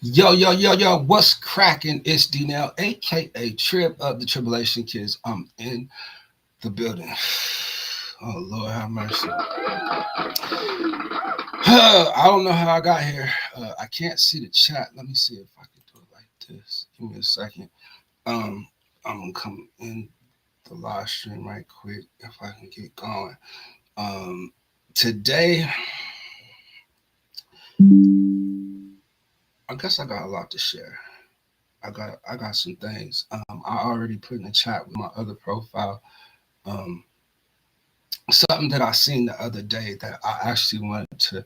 Yo, yo, yo, yo, what's cracking? It's D now, aka Trip of the Tribulation Kids. I'm in the building. Oh Lord have mercy. I don't know how I got here. I can't see the chat. Let me see if I can do it like this. Give me a second. Um, I'm gonna come in the live stream right quick if I can get going. Um, Today, I guess I got a lot to share. I got some things. I already put in the chat with my other profile. Um, Something that I seen the other day that I actually wanted to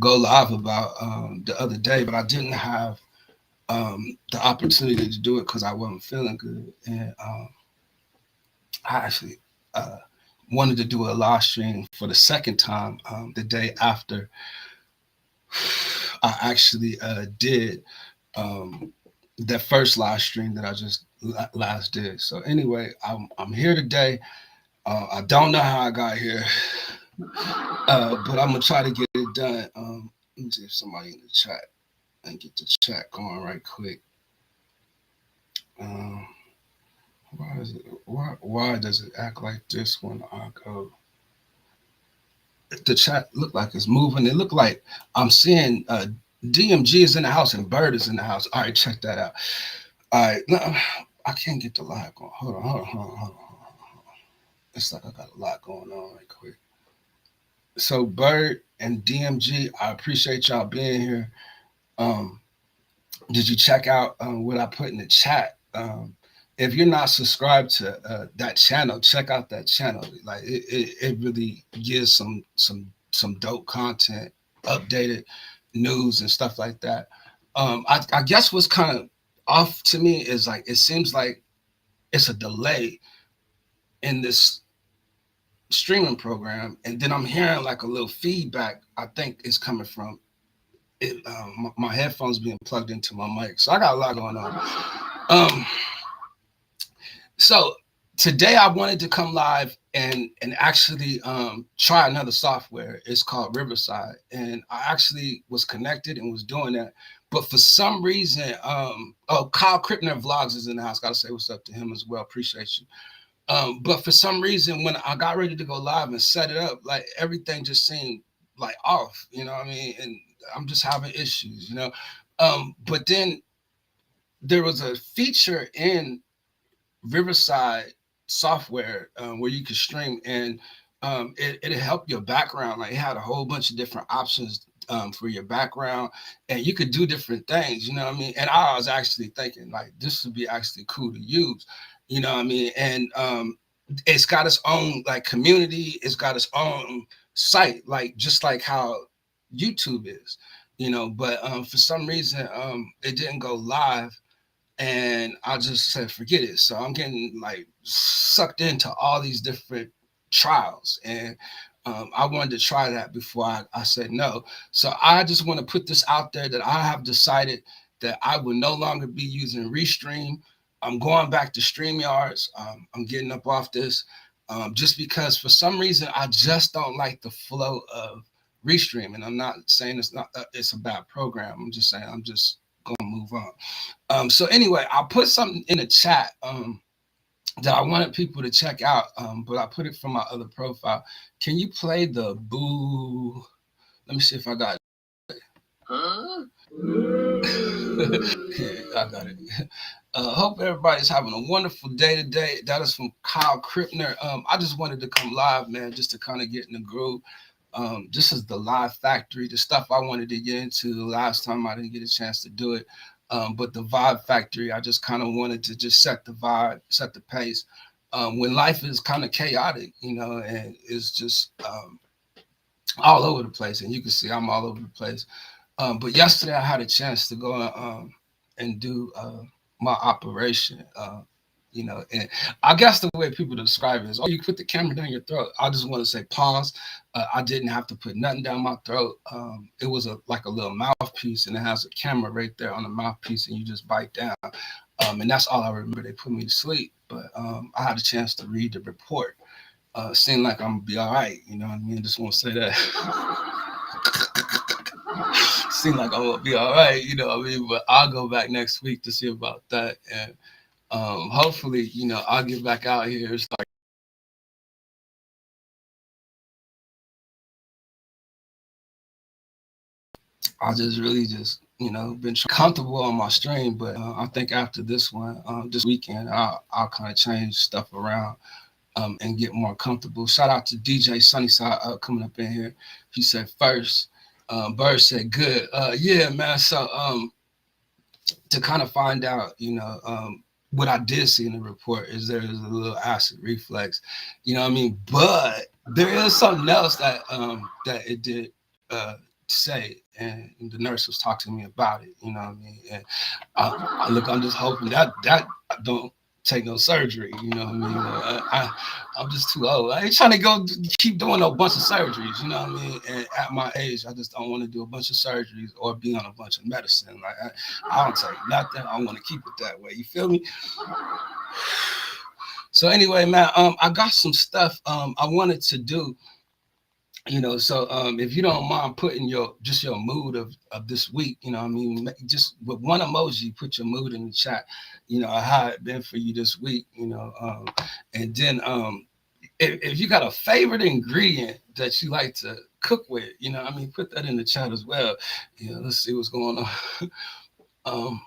go live about the other day, but I didn't have the opportunity to do it because I wasn't feeling good, and I actually uh, wanted to do a live stream for the second time the day after I actually did um, that first live stream that I just last did. So anyway, I'm here today. I don't know how I got here, but I'm gonna try to get it done. Let me see if somebody in the chat and get the chat going right quick. Um, why does it act like this when I go? The chat look like it's moving. It look like I'm seeing DMG is in the house and Bird is in the house. All right, check that out. All right, no, I can't get the live going. Hold on. It's like I got a lot going on right quick. So Bird and DMG, I appreciate y'all being here. Um, did you check out what I put in the chat? If you're not subscribed to that channel, check out that channel. Like it really gives some dope content, updated news and stuff like that. I guess what's kind of off to me is like it seems like it's a delay in this streaming program, and then I'm hearing like a little feedback. I think is coming from it. My headphones being plugged into my mic, so I got a lot going on. Um, so today I wanted to come live and actually try another software. It's called Riverside, and I actually was connected and was doing that. But for some reason, oh, Kyle Krippner Vlogs is in the house. Got to say what's up to him as well. Appreciate you. But for some reason, when I got ready to go live and set it up, like everything just seemed like off. You know what I mean? And I'm just having issues. But then there was a feature in Riverside software where you could stream, and it helped your background. Like it had a whole bunch of different options for your background, and you could do different things. You know what I mean? And I was actually thinking like this would be actually cool to use. You know what I mean? And it's got its own like community. It's got its own site, like just like how YouTube is. But for some reason it didn't go live, and I just said forget it. So I'm getting like sucked into all these different trials, and I wanted to try that before I said no. So I just want to put this out there that I have decided that I will no longer be using Restream. I'm going back to StreamYards. I'm getting up off this just because for some reason I just don't like the flow of Restream, and I'm not saying it's a bad program. I'm just saying I'm just gonna move on. So anyway, I put something in the chat that I wanted people to check out, but I put it from my other profile. Can you play the boo? Let me see if I got it. Huh? I got it. Hope everybody's having a wonderful day today. That is from Kyle Krippner. I just wanted to come live, man, just to kind of get in the groove. This is the live factory, the stuff I wanted to get into the last time I didn't get a chance to do it. But the vibe factory, I just kind of wanted to just set the vibe, set the pace. When life is kind of chaotic, and it's just all over the place, and you can see I'm all over the place. But yesterday I had a chance to go and do my operation. And I guess the way people describe it is, oh, you put the camera down your throat. I just want to say pause. I didn't have to put nothing down my throat. It was like a little mouthpiece, and it has a camera right there on the mouthpiece, and you just bite down. And that's all I remember. They put me to sleep, but I had a chance to read the report. Seemed like I'm gonna be all right. You know what I mean? Just want to say that. seem like I'm gonna be all right, you know what I mean? But I'll go back next week to see about that. And hopefully, you know, I'll get back out here and start. I just really just, you know, been comfortable on my stream. But I think after this one, this weekend, I'll kind of change stuff around and get more comfortable. Shout out to DJ Sunnyside coming up in here. He said first. Bird said good. Yeah, man. So to kind of find out, you know, what I did see in the report is there is a little acid reflex, you know what I mean? But there is something else that it did say, and the nurse was talking to me about it, you know what I mean? And look, I'm just hoping that I don't take no surgery, you know what I mean? I'm just too old. I ain't trying to go keep doing a bunch of surgeries, you know what I mean? And at my age, I just don't want to do a bunch of surgeries or be on a bunch of medicine. Like I don't take nothing. I want to keep it that way. You feel me? So anyway, man, I got some stuff I wanted to do, you know. So if you don't mind putting your just your mood of this week, you know what I mean, just with one emoji, put your mood in the chat, you know, how it been for you this week, you know. And then if you got a favorite ingredient that you like to cook with, you know, I mean, put that in the chat as well. You know, let's see what's going on. um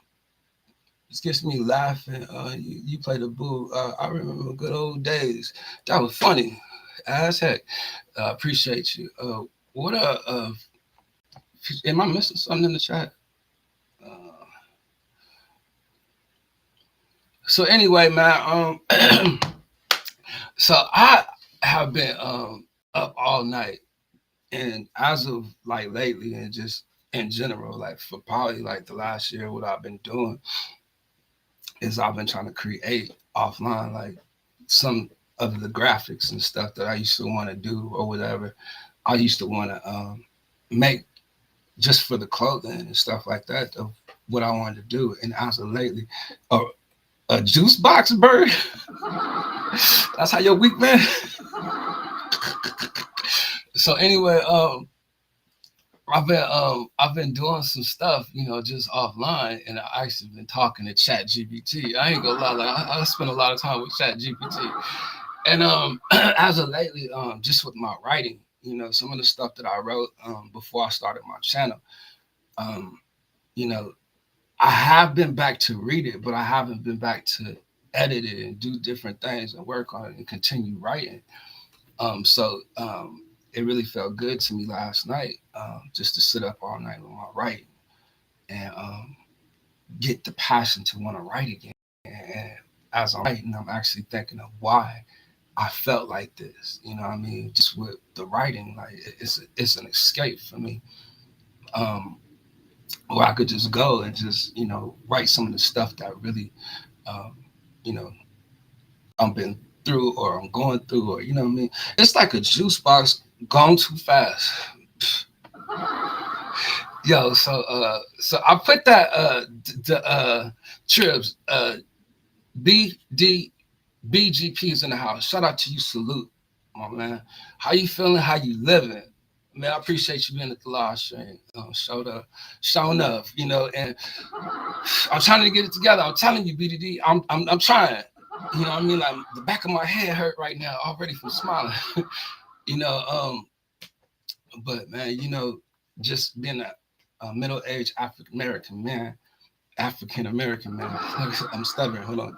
it gets me laughing. You play the boo. I remember good old days. That was funny as heck. Appreciate you. What am I missing something in the chat? Uh, so anyway, man. So I have been up all night, and as of like lately, and just in general, like for probably like the last year, what I've been doing is I've been trying to create offline, like some of the graphics and stuff that I used to want to do or whatever. I used to want to make just for the clothing and stuff like that of what I wanted to do. And as of lately, a juice box bird. That's how your week, man. So anyway, I've been doing some stuff, you know, just offline, and I actually been talking to Chat GPT. I ain't gonna lie, like I spend a lot of time with Chat GPT. And as of lately, just with my writing, you know, some of the stuff that I wrote before I started my channel, um, you know, I have been back to read it, but I haven't been back to edit it and do different things and work on it and continue writing. So it really felt good to me last night, just to sit up all night with my writing and get the passion to want to write again. And as I'm writing, I'm actually thinking of why I felt like this. You know what I mean? Just with the writing, like it's an escape for me. Um, where I could just go and just, you know, write some of the stuff that really, um, you know, I've been through or I'm going through, or you know what I mean. It's like a juice box gone too fast. Yo, so I put that the trips BD BGP is in the house. Shout out to you, salute, my man. How you feeling? How you living? Man, I appreciate you being at the live stream. Showing up, you know, and I'm trying to get it together. I'm telling you, BDD, I'm trying. You know what I mean? Like the back of my head hurt right now already from smiling. you know, but man, you know, just being a middle-aged African American man. I'm stuttering. Hold on.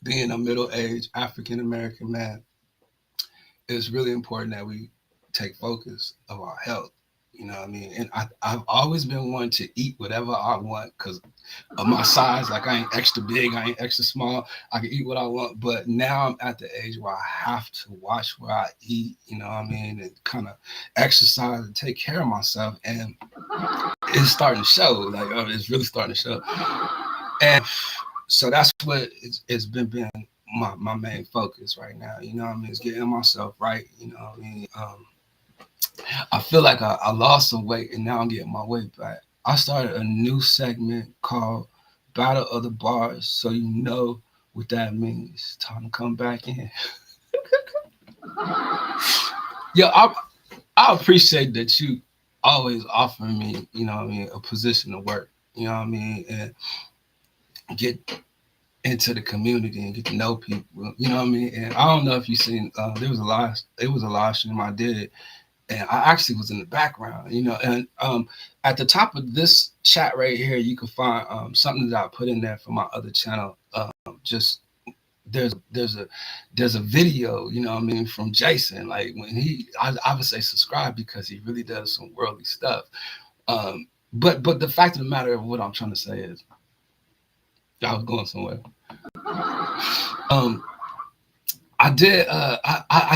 Being a middle-aged African American man, it's really important that we take focus of our health. You know what I mean? And I've always been one to eat whatever I want because of my size. Like I ain't extra big, I ain't extra small. I can eat what I want. But now I'm at the age where I have to watch where I eat, you know what I mean? And kind of exercise and take care of myself. And it's starting to show. Like it's really starting to show. And so that's what it's been my main focus right now. You know what I mean? It's getting myself right. You know what I mean? I feel like I lost some weight and now I'm getting my weight back. I started a new segment called Battle of the Bars, so you know what that means. Time to come back in. Yeah, I appreciate that you always offer me, you know what I mean, a position to work, you know what I mean, and get into the community and get to know people, you know what I mean. And I don't know if you seen, it was a live stream I did, and I actually was in the background, you know. And at the top of this chat right here, you can find something that I put in there for my other channel. Just there's a there's a video, you know what I mean, from Jason. Like when I would say subscribe because he really does some worldly stuff. But the fact of the matter of what I'm trying to say is, I was going somewhere. Um, I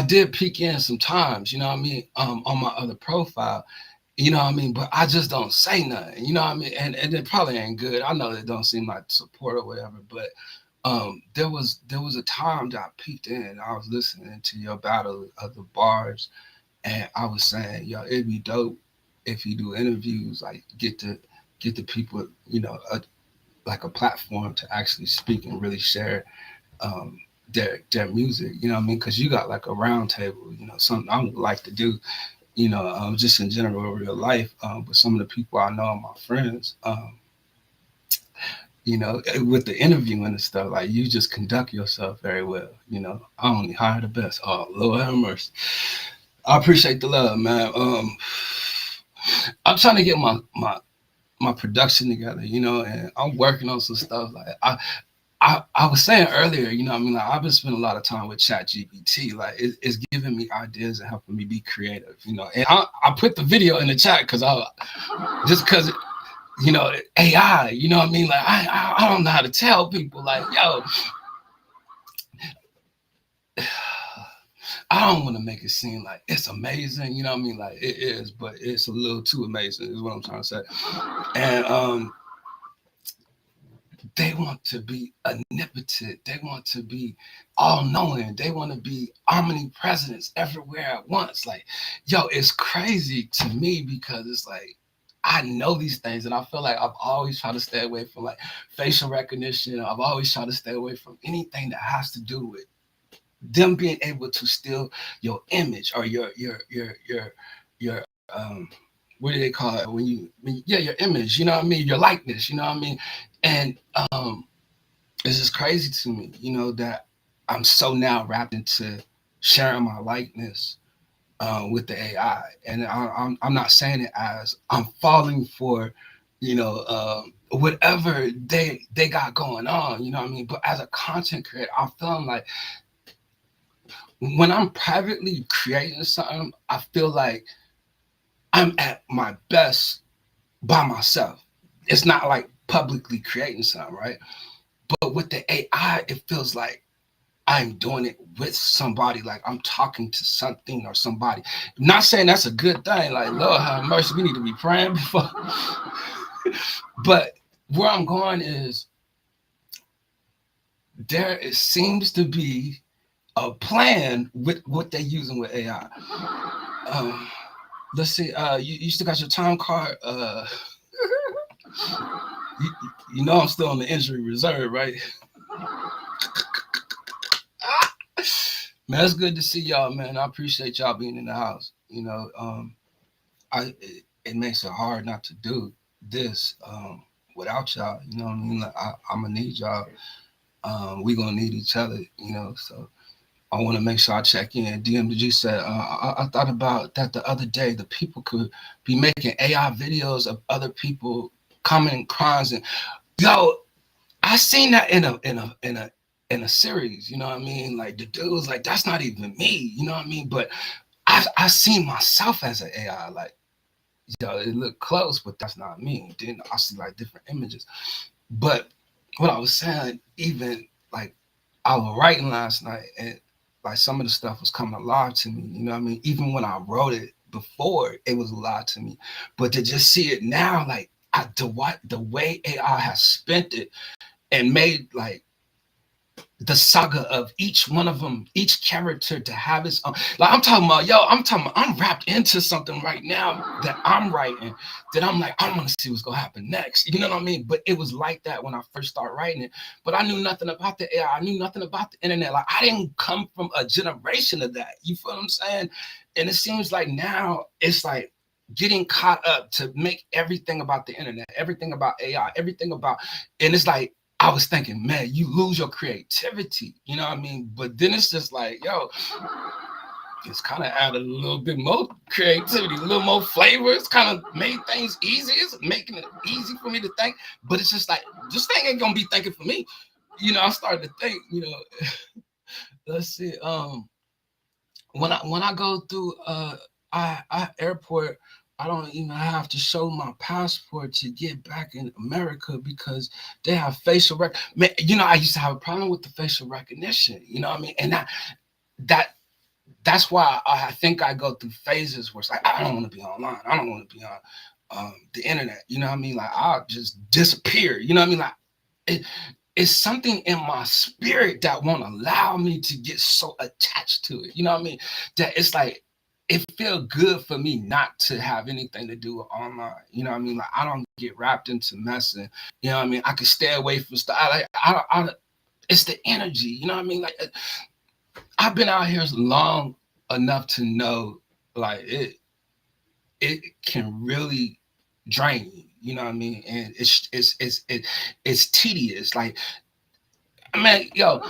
did peek in sometimes, you know what I mean, on my other profile, you know what I mean, but I just don't say nothing, you know what I mean, and it probably ain't good. I know it don't seem like support or whatever, but there was a time that I peeked in. I was listening to your battle of the bars, and I was saying, yo, it'd be dope if you do interviews, like get the people, you know, like a platform to actually speak and really share um, their music. You know what I mean? Because you got like a round table. You know, something I would like to do. You know, just in general, real life. But some of the people I know, my friends. You know, with the interviewing and stuff, like you just conduct yourself very well. You know, I only hire the best. Oh, Lord have mercy. I appreciate the love, man. I'm trying to get my production together, you know, and I'm working on some stuff. Like I was saying earlier, you know, I mean, like I've been spending a lot of time with Chat GPT. Like it's giving me ideas and helping me be creative, you know. And I put the video in the chat because I just because you know AI, you know what I mean. Like I don't know how to tell people like, yo, I don't want to make it seem like it's amazing, you know what I mean. Like it is, but it's a little too amazing, is what I'm trying to say. And they want to be omnipotent. They want to be all knowing. They want to be omnipresent everywhere at once. Like, yo, it's crazy to me because it's like I know these things, and I feel like I've always tried to stay away from like facial recognition. I've always tried to stay away from anything that has to do with them being able to steal your image or your what do they call it yeah, your image, you know what I mean, your likeness, you know what I mean. And it's just crazy to me, you know, that I'm so now wrapped into sharing my likeness with the AI. And I'm not saying it as I'm falling for, you know, whatever they got going on, you know what I mean. But as a content creator, I'm feeling like when I'm privately creating something, I feel like I'm at my best by myself. It's not like publicly creating something, right? But with the AI, it feels like I'm doing it with somebody, like I'm talking to something or somebody. I'm not saying that's a good thing, like Lord have mercy, we need to be praying before. But where I'm going is there it seems to be a plan with what they're using with AI. Um, let's see, you still got your time card? You, you know I'm still on the injury reserve, right? Man, it's good to see y'all, man. I appreciate y'all being in the house. You know, it makes it hard not to do this without y'all. You know what I mean? Like I'm gonna need y'all. We gonna need each other. You know, so I want to make sure I check in. DMDG said I thought about that the other day. The people could be making AI videos of other people committing crimes, and yo, I seen that in a series, you know what I mean? Like the dude was like, that's not even me, you know what I mean? But I seen myself as an AI, like, yo, it looked close, but that's not me. Then I see like different images. But what I was saying, even like I was writing last night and like some of the stuff was coming alive to me, you know what I mean? Even when I wrote it before, it was alive to me. But to just see it now, like the way AI has spent it and made like the saga of each one of them, each character to have its own. Like I'm talking about, yo, I'm talking about, I'm wrapped into something right now that I'm writing that I'm like, I want to see what's gonna happen next. You know what I mean? But it was like that when I first started writing it. But I knew nothing about the AI. I knew nothing about the internet. Like I didn't come from a generation of that. You feel what I'm saying? And it seems like now it's like getting caught up to make everything about the internet, everything about AI, everything about, and it's like I was thinking, man, you lose your creativity, you know what I mean? But then it's just like, yo, it's kind of added a little bit more creativity, a little more flavor. It's kind of made things easy. It's making it easy for me to think. But it's just like, this thing ain't gonna be thinking for me. You know, I started to think, you know, let's see, when I go through I airport, I don't even have to show my passport to get back in America because they have facial rec. Man, you know, I used to have a problem with the facial recognition. You know what I mean? And that that's why I think I go through phases where it's like I don't want to be online. I don't want to be on the internet. You know what I mean? Like I'll just disappear. You know what I mean? Like it, it's something in my spirit that won't allow me to get so attached to it. You know what I mean? That it's like it feels good for me not to have anything to do with online. You know what I mean? Like I don't get wrapped into messing. You know what I mean? I can stay away from stuff. It's the energy. You know what I mean? Like I've been out here long enough to know like it can really drain you. You know what I mean? And it's tedious. Like man, yo,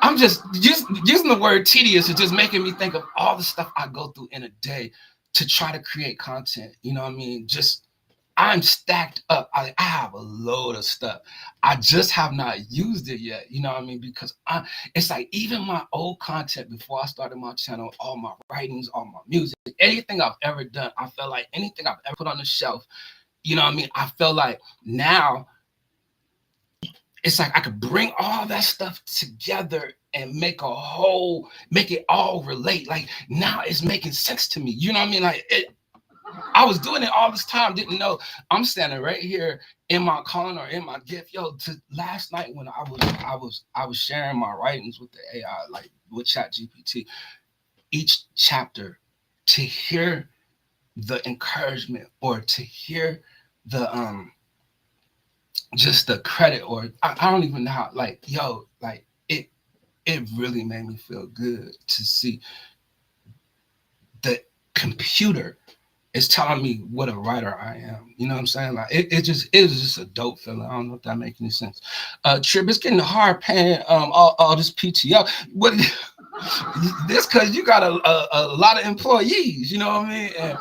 I'm just using the word tedious is just making me think of all the stuff I go through in a day to try to create content. You know what I mean? Just I'm stacked up. I have a load of stuff. I just have not used it yet. You know what I mean? Because it's like even my old content before I started my channel, all my writings, all my music, anything I've ever done, I felt like anything I've ever put on the shelf, you know what I mean? I feel like now it's like I could bring all that stuff together and make a whole, make it all relate. Like now it's making sense to me. You know what I mean? Like I was doing it all this time, didn't know. I'm standing right here in my corner in my gift. Yo, to last night when I was sharing my writings with the AI, like with Chat GPT, each chapter to hear the encouragement or to hear the just the credit or I don't even know how like yo like it really made me feel good to see the computer is telling me what a writer I am. You know what I'm saying? Like it was just a dope feeling. I don't know if that makes any sense. Trip, it's getting hard paying all this PTO. What this cause you got a lot of employees, you know what I mean? And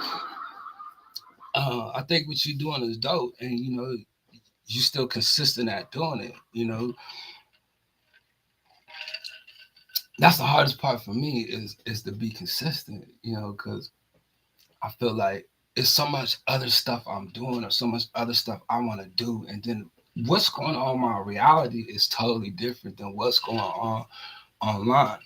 I think what you're doing is dope and you know you still consistent at doing it, you know. That's the hardest part for me is to be consistent, you know, because I feel like it's so much other stuff I'm doing or so much other stuff I want to do, and then what's going on in my reality is totally different than what's going on online.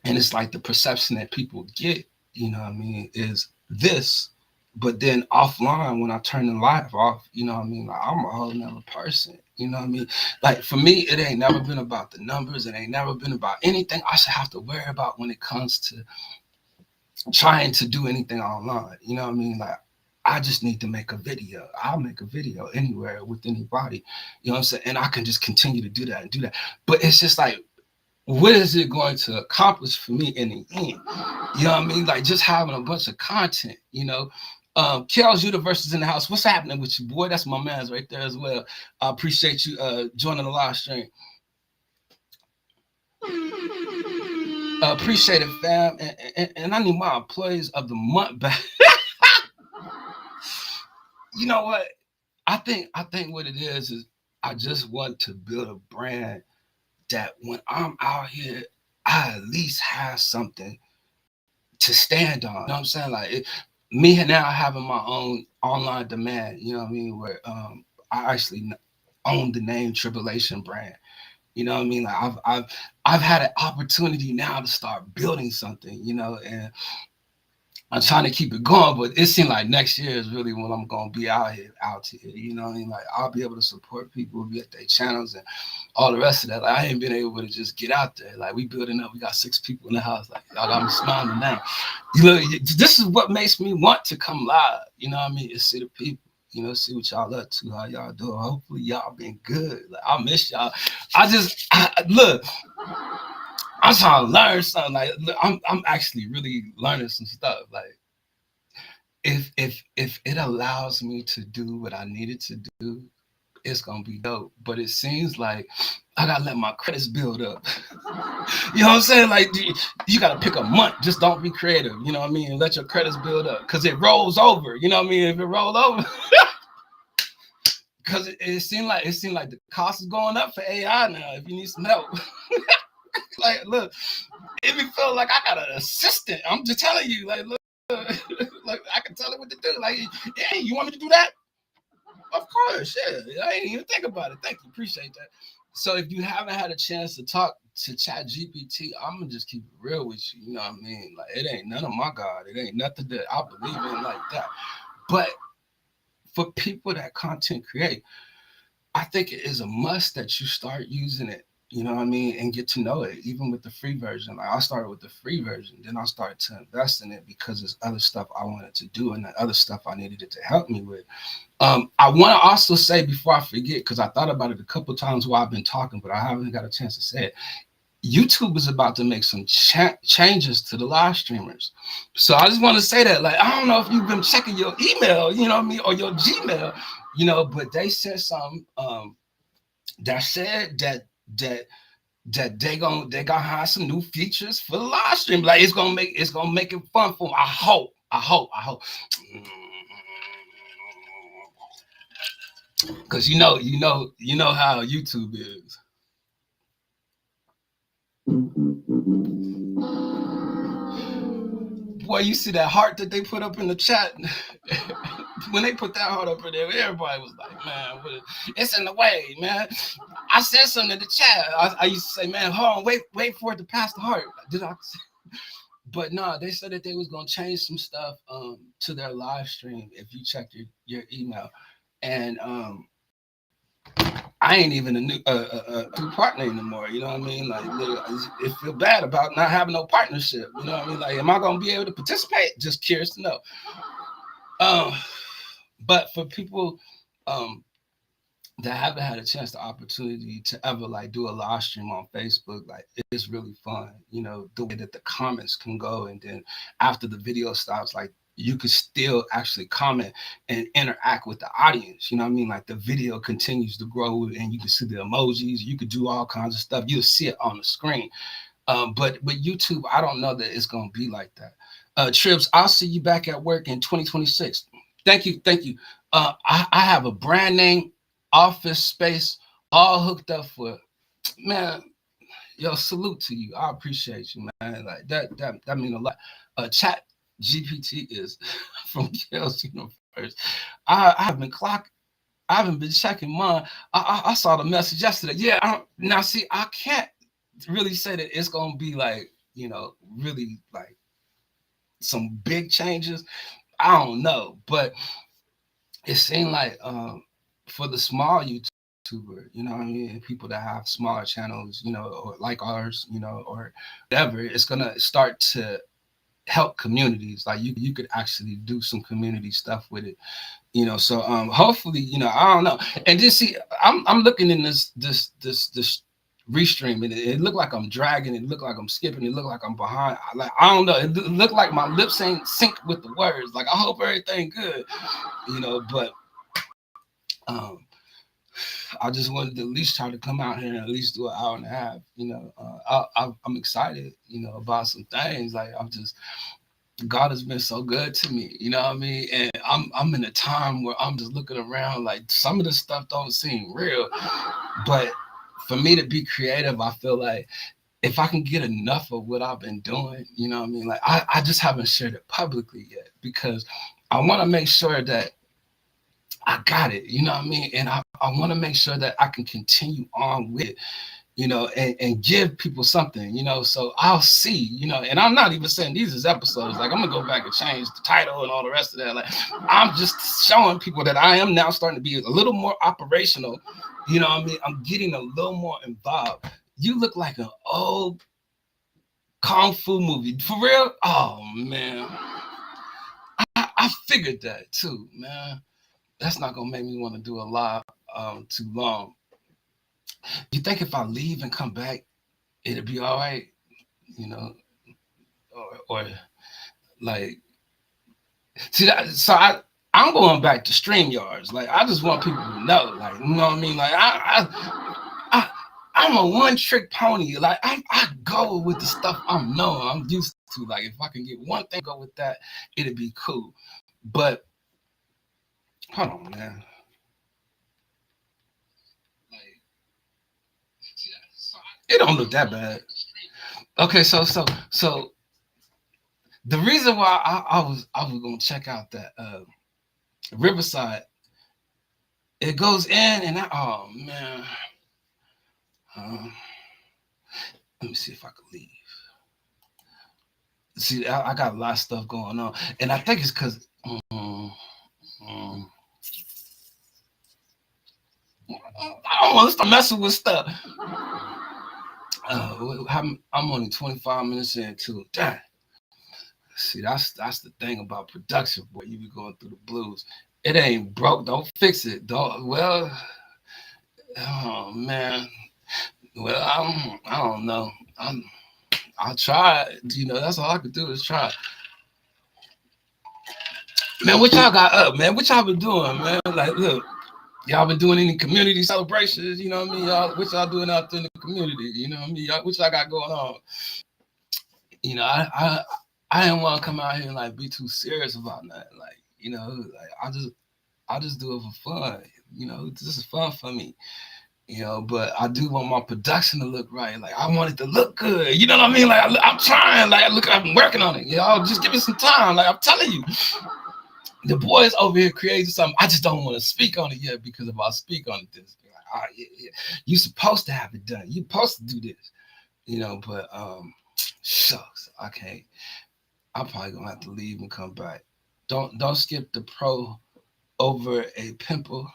And it's like the perception that people get, you know what I mean, is this. But then offline, when I turn the live off, you know what I mean, like I'm a whole nother person. You know what I mean? Like for me, it ain't never been about the numbers. It ain't never been about anything I should have to worry about when it comes to trying to do anything online. You know what I mean? Like I just need to make a video. I'll make a video anywhere with anybody. You know what I'm saying? And I can just continue to do that and do that. But it's just like, what is it going to accomplish for me in the end? You know what I mean? Like just having a bunch of content, you know. Kel's Universe is in the house. What's happening with you, boy? That's my man's right there as well. I appreciate you joining the live stream. Appreciate it, fam. And I need my employees of the month back. You know what? I think what it is I just want to build a brand that when I'm out here, I at least have something to stand on. You know what I'm saying? Like me now having my own online demand, you know what I mean, where I actually own the name Tribulation brand. You know what I mean? Like I've had an opportunity now to start building something, you know, and I'm trying to keep it going, but it seems like next year is really when I'm gonna be out here. You know what I mean? Like I'll be able to support people, be at their channels and all the rest of that. Like I ain't been able to just get out there. Like we building up, we got 6 people in the house. Like y'all got me smiling now. You look, this is what makes me want to come live. You know what I mean? Is see the people. You know, see what y'all up to, how y'all doing. Hopefully y'all been good. Like I miss y'all. Look. I'm trying to learn something. Like look, I'm actually really learning some stuff. Like if it allows me to do what I needed to do, it's gonna be dope. But it seems like I gotta let my credits build up. You know what I'm saying? Like you gotta pick a month. Just don't be creative. You know what I mean? And let your credits build up because it rolls over. You know what I mean? If it rolls over, because it seemed like the cost is going up for AI now. If you need some help, like look, it me feel like I got an assistant. I'm just telling you, like look, like I can tell it what to do. Like, hey, you want me to do that? Of course, yeah. I ain't even think about it. Thank you, appreciate that. So if you haven't had a chance to talk to Chat GPT, I'm gonna just keep it real with you. You know what I mean? Like it ain't none of my God. It ain't nothing that I believe in like that. But for people that content create, I think it is a must that you start using it. You know what I mean, and get to know it. Even with the free version, like I started with the free version, then I started to invest in it because there's other stuff I wanted to do and the other stuff I needed it to help me with. I want to also say before I forget, because I thought about it a couple times while I've been talking, but I haven't got a chance to say it. YouTube is about to make some changes to the live streamers. So I just want to say that, like, I don't know if you've been checking your email, you know what I mean, or your Gmail, you know, but they said something that said that they gonna have some new features for the live stream. Like it's gonna make it fun for them. I hope. Because you know how YouTube is. Boy, you see that heart that they put up in the chat? When they put that heart up in there, everybody was like, man, it's in the way, man. I said something in the chat. I used to say, man, hold on, wait for it to pass the heart. Did I? But no, they said that they was gonna change some stuff to their live stream if you check your email. And I ain't even a partner anymore. You know what I mean? Like, it feel bad about not having no partnership. You know what I mean? Like, am I gonna be able to participate? Just curious to know. Um, but for people that haven't had a chance, the opportunity to ever like do a live stream on Facebook, like it's really fun. You know, the way that the comments can go, and then after the video stops, like you could still actually comment and interact with the audience. You know what I mean? Like the video continues to grow and you can see the emojis, you could do all kinds of stuff. You'll see it on the screen. But with YouTube, I don't know that it's gonna be like that. Trips, I'll see you back at work in 2026. Thank you, thank you. I have a brand name office space all hooked up for, man. Yo, salute to you. I appreciate you, man. Like that mean a lot. Chat GPT is from Kale's Universe. I have been clocking. I haven't been checking mine. I saw the message yesterday. Yeah, now see, I can't really say that it's gonna be like, you know, really like some big changes. I don't know, but it seemed like for the small YouTuber, you know what I mean, people that have smaller channels, you know, or like ours, you know, or whatever, it's gonna start to help communities. Like you could actually do some community stuff with it, you know. So hopefully, you know, I don't know. And just see, I'm looking in this restream, and it looked like I'm dragging, it looked like I'm skipping, it looked like I'm behind. I don't know, it looked like my lips ain't sync with the words. Like I hope everything good, you know. But um I just wanted to at least try to come out here and at least do an hour and a half, you know. I'm excited, you know, about some things. Like God has been so good to me, you know what I mean? And I'm in a time where I'm just looking around, like some of the stuff don't seem real. But for me to be creative, I feel like if I can get enough of what I've been doing, you know what I mean? Like I just haven't shared it publicly yet because I want to make sure that I got it, you know what I mean? And I want to make sure that I can continue on with it, and give people something, so I'll see, and I'm not even saying these is episodes, like I'm gonna go back and change the title and all the rest of that. Like I'm just showing people that I am now starting to be a little more operational, what I mean? I'm getting a little more involved. You look like an old kung fu movie. For real? Oh man. I figured that too, man. That's not gonna make me want to do a live too long. You think if I leave and come back, it'll be all right, you know, or like see that? So I'm going back to StreamYards. Like I just want people to know, like you know what I mean. Like I I'm a one trick pony. Like I go with the stuff I'm used to. Like if I can get one thing, go with that, it'd be cool. But hold on, man. Like it don't look that bad. Okay, so the reason why I was gonna check out that Riverside, it goes in and oh man, um, let me see if I can leave. See, I got a lot of stuff going on, and I think it's because I don't want to start messing with stuff. I'm only 25 minutes into it. Damn. See, that's the thing about production, boy. You be going through the blues. It ain't broke. Don't fix it. Don't. Well, oh man. Well, I don't know. I'll try. That's all I could do is try. Man, what y'all got up, man? What y'all been doing, man? Like, look, y'all been doing any community celebrations? You know what I mean? Y'all, what y'all doing out there in the community? You know what I mean? What y'all got going on? I didn't want to come out here and like be too serious about nothing. Like, like I just do it for fun. This is fun for me. But I do want my production to look right. Like I want it to look good. You know what I mean? Like I'm trying. Like look, I'm working on it. Just give me some time. Like I'm telling you, the boys over here creating something. I just don't want to speak on it yet because if I speak on it, this like, yeah. You supposed to have it done. You supposed to do this. But shucks, I can't. I'm probably gonna have to leave and come back. Don't skip the pro over a pimple.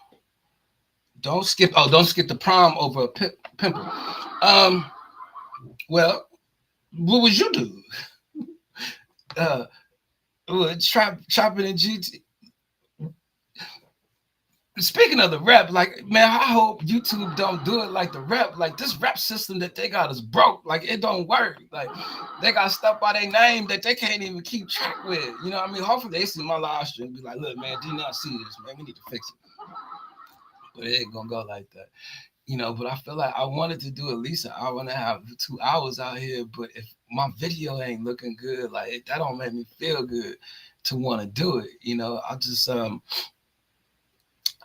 Don't skip the prom over a pimple. Um, well, what would you do? Uh, chopping and GT. Speaking of the rep, like man, I hope YouTube don't do it like the rep. Like this rep system that they got is broke. Like it don't work. Like they got stuff by their name that they can't even keep track with. You know what I mean? Hopefully they see my live stream and be like, look, man, do not see this, man. We need to fix it. But it ain't gonna go like that. But I feel like I wanted to do at least an hour and a half, 2 hours out here. But if my video ain't looking good, like that don't make me feel good to want to do it. I just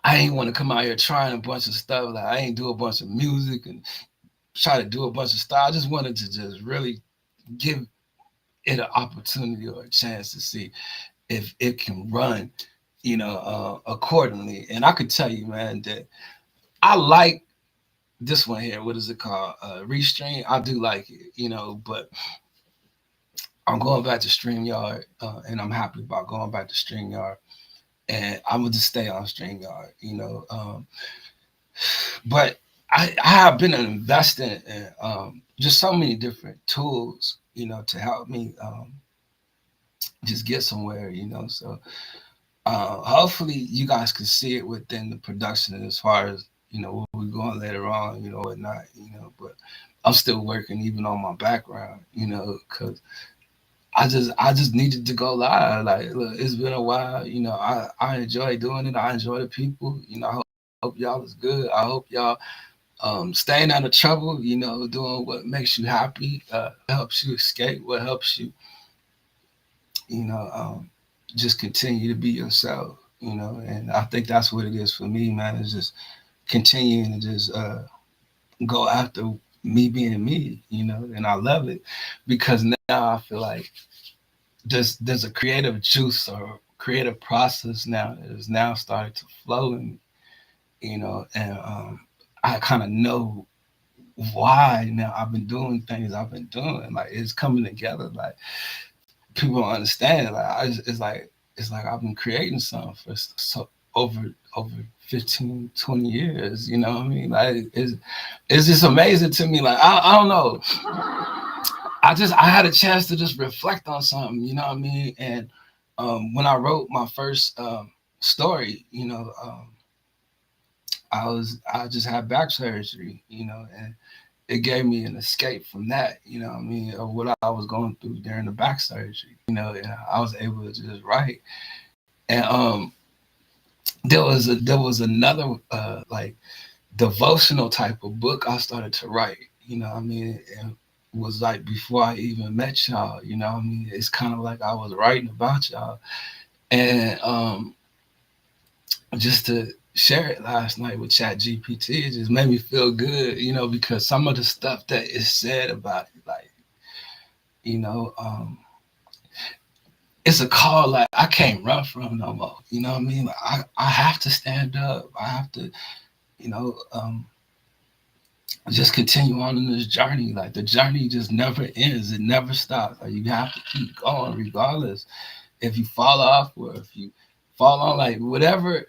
I ain't want to come out here trying a bunch of stuff. Like I ain't do a bunch of music and try to do a bunch of stuff. I just wanted to just really give it an opportunity or a chance to see if it can run, accordingly. And I could tell you, man, that I like this one here. What is it called? Restream. I do like it, but I'm going back to StreamYard, and I'm happy about going back to StreamYard. And I'm gonna just stay on StreamYard, but I have been investing in just so many different tools, to help me just get somewhere, So hopefully you guys can see it within the production as far as where we're going later on, whatnot, But I'm still working even on my background, because I just needed to go live. Like, look, it's been a while. I enjoy doing it. I enjoy the people. I hope y'all is good. I hope y'all staying out of trouble. Doing what makes you happy. Helps you escape. What helps you. You know, um, just continue to be yourself. And I think that's what it is for me, man. Is just continuing to just go after me being me. And I love it because now I feel like there's a creative juice or creative process now that is now starting to flow in me, and I kind of know why now I've been doing things I've been doing. Like it's coming together. Like people don't understand. Like it's like I've been creating something for so over 15, 20 years. You know what I mean? Like it's just amazing to me. Like I don't know. I had a chance to just reflect on something. You know what I mean? And when I wrote my first story, I just had back surgery. And it gave me an escape from that, what I mean, of what I was going through during the back surgery, and I was able to just write. And there was another like devotional type of book I started to write, what I mean, and was like before I even met y'all, what I mean, it's kind of like I was writing about y'all. And just to share it last night with Chat GPT, it just made me feel good, because some of the stuff that is said about it, like, you know, um, it's a call like I can't run from no more. You know what I mean? Like I have to stand up. I have to, you know, um, just continue on in this journey. Like the journey just never ends. It never stops. Like you have to keep going regardless. If you fall off or if you fall on, like whatever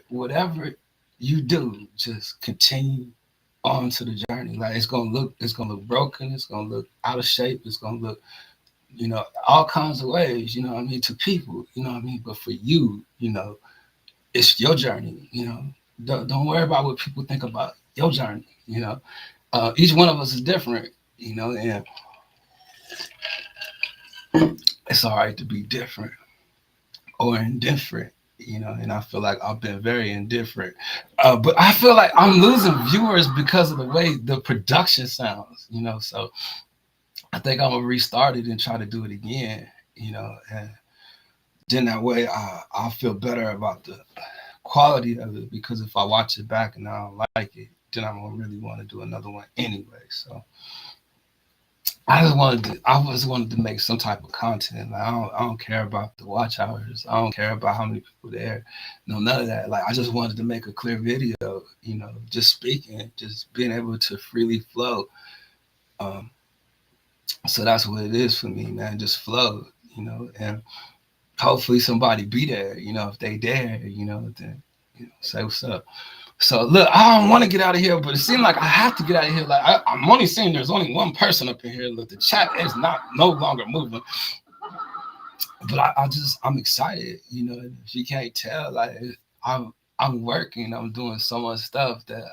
you do, just continue on to the journey. Like it's gonna look broken, it's gonna look out of shape, it's gonna look, all kinds of ways, what I mean, to people, what I mean. But for you, it's your journey, Don't worry about what people think about your journey, each one of us is different, and it's all right to be different or indifferent, and I feel like I've been very indifferent. But I feel like I'm losing viewers because of the way the production sounds, so I think I'm gonna restart it and try to do it again, and then that way I'll feel better about the quality of it, because if I watch it back and I don't like it, then I'm gonna really want to do another one anyway. So I just wanted to make some type of content. Like I don't care about the watch hours. I don't care about how many people there. No, none of that. Like I just wanted to make a clear video, just speaking, just being able to freely flow. Um, so that's what it is for me, man. Just flow, and hopefully somebody be there, if they dare, then say what's up. So look, I don't want to get out of here, but it seems like I have to get out of here. Like I'm only seeing there's only one person up in here. Look, the chat is no longer moving. But I'm excited, if you can't tell, like I'm working, I'm doing so much stuff that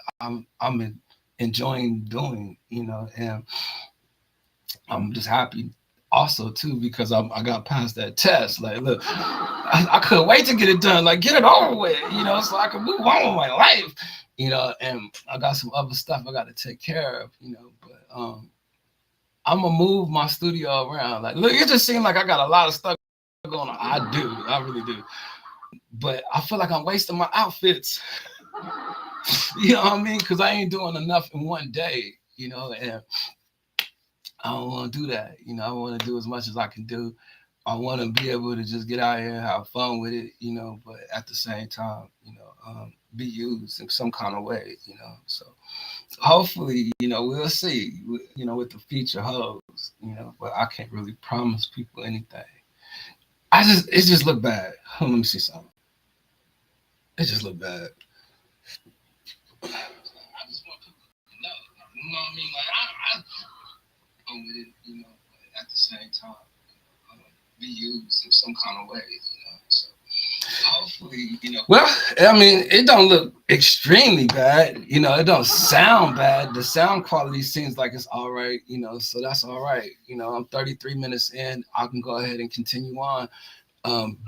enjoying doing, and I'm just happy also too, because I got past that test. Like, look, I couldn't wait to get it done, like get it over with, so I can move on with my life, and I got some other stuff I got to take care of, but I'm gonna move my studio around. Like, look, it just seems like I got a lot of stuff going on. I really do, but I feel like I'm wasting my outfits. You know what I mean? Because I ain't doing enough in one day, and I don't want to do that. I want to do as much as I can do. I want to be able to just get out here and have fun with it, but at the same time, be used in some kind of way, So hopefully, we'll see, what the future holds, but I can't really promise people anything. It just look bad. Let me see something. It just look bad. I just want people to know, you know what I mean? Like with it, but at the same time, be used in some kind of way, So hopefully, Well, I mean, it don't look extremely bad, it don't sound bad. The sound quality seems like it's all right, so that's all right. I'm 33 minutes in. I can go ahead and continue on.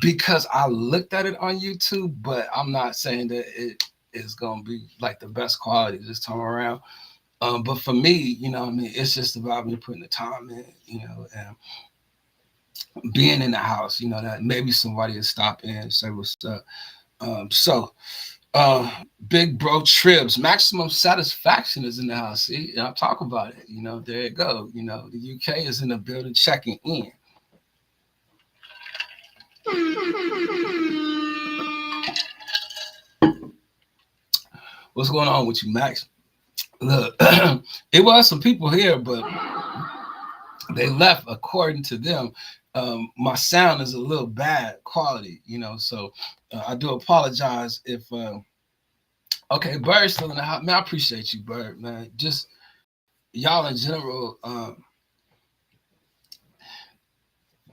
Because I looked at it on YouTube, but I'm not saying that it is gonna be like the best quality this time around. But for me, I mean, it's just about me putting the time in, and being in the house, that maybe somebody will stop in and say what's up. So Big Bro Tribs, Maximum Satisfaction is in the house. See, I'll talk about it. There you go. The UK is in the building checking in. What's going on with you, Max? Look, it was some people here, but they left according to them. My sound is a little bad quality, so I do apologize if okay, Bird's still in the house. Man, I appreciate you, Bird, man. Just y'all in general,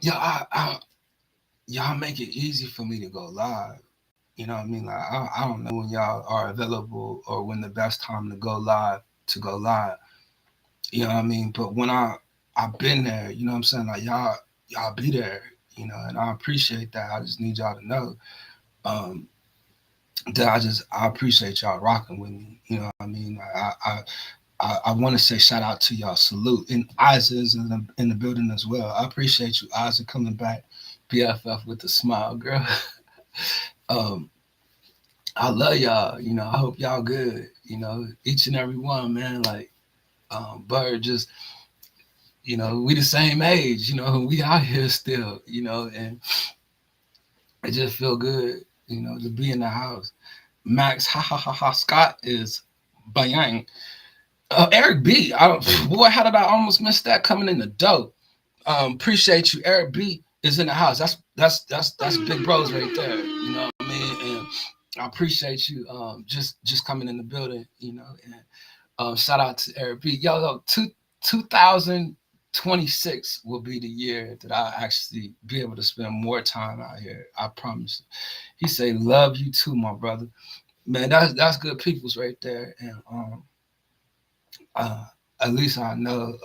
y'all, y'all make it easy for me to go live. You know what I mean? Like I don't know when y'all are available or when the best time to go live to go live. You know what I mean? But when I've been there, you know what I'm saying? Like y'all be there, and I appreciate that. I just need y'all to know um, that I appreciate y'all rocking with me. You know what I mean? I want to say shout out to y'all. Salute. And Isaac is in the building as well. I appreciate you, Isaac, coming back. BFF with the smile, girl. um, I love y'all. I hope y'all good. Each and every one, man. Like Bird, just we the same age. We out here still. And it just feel good. To be in the house. Max, ha ha ha ha. Scott is Bayang. Eric B. Boy, how did I almost miss that coming in the dope? Appreciate you. Eric B is in the house. That's big bros right there. You know what I mean? And I appreciate you just coming in the building, and shout out to Eric B. Yo, 2026 will be the year that I actually be able to spend more time out here. I promise. He say, love you too, my brother. Man, that's good peoples right there. And uh, at least I know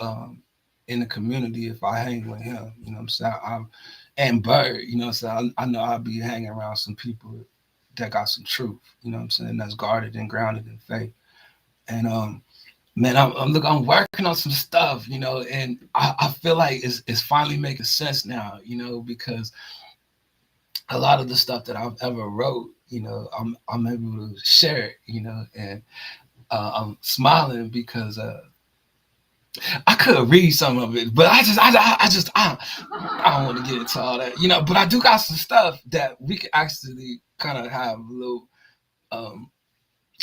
in the community if I hang with him, what I'm saying? And Bird, what I'm saying? I know I'll be hanging around some people that got some truth, what I'm saying, that's guarded and grounded in faith. And man, I'm working on some stuff, and I feel like it's finally making sense now, because a lot of the stuff that I've ever wrote, I'm able to share it, and I'm smiling because I could read some of it, but I don't want to get into all that, But I do got some stuff that we can actually kind of have a little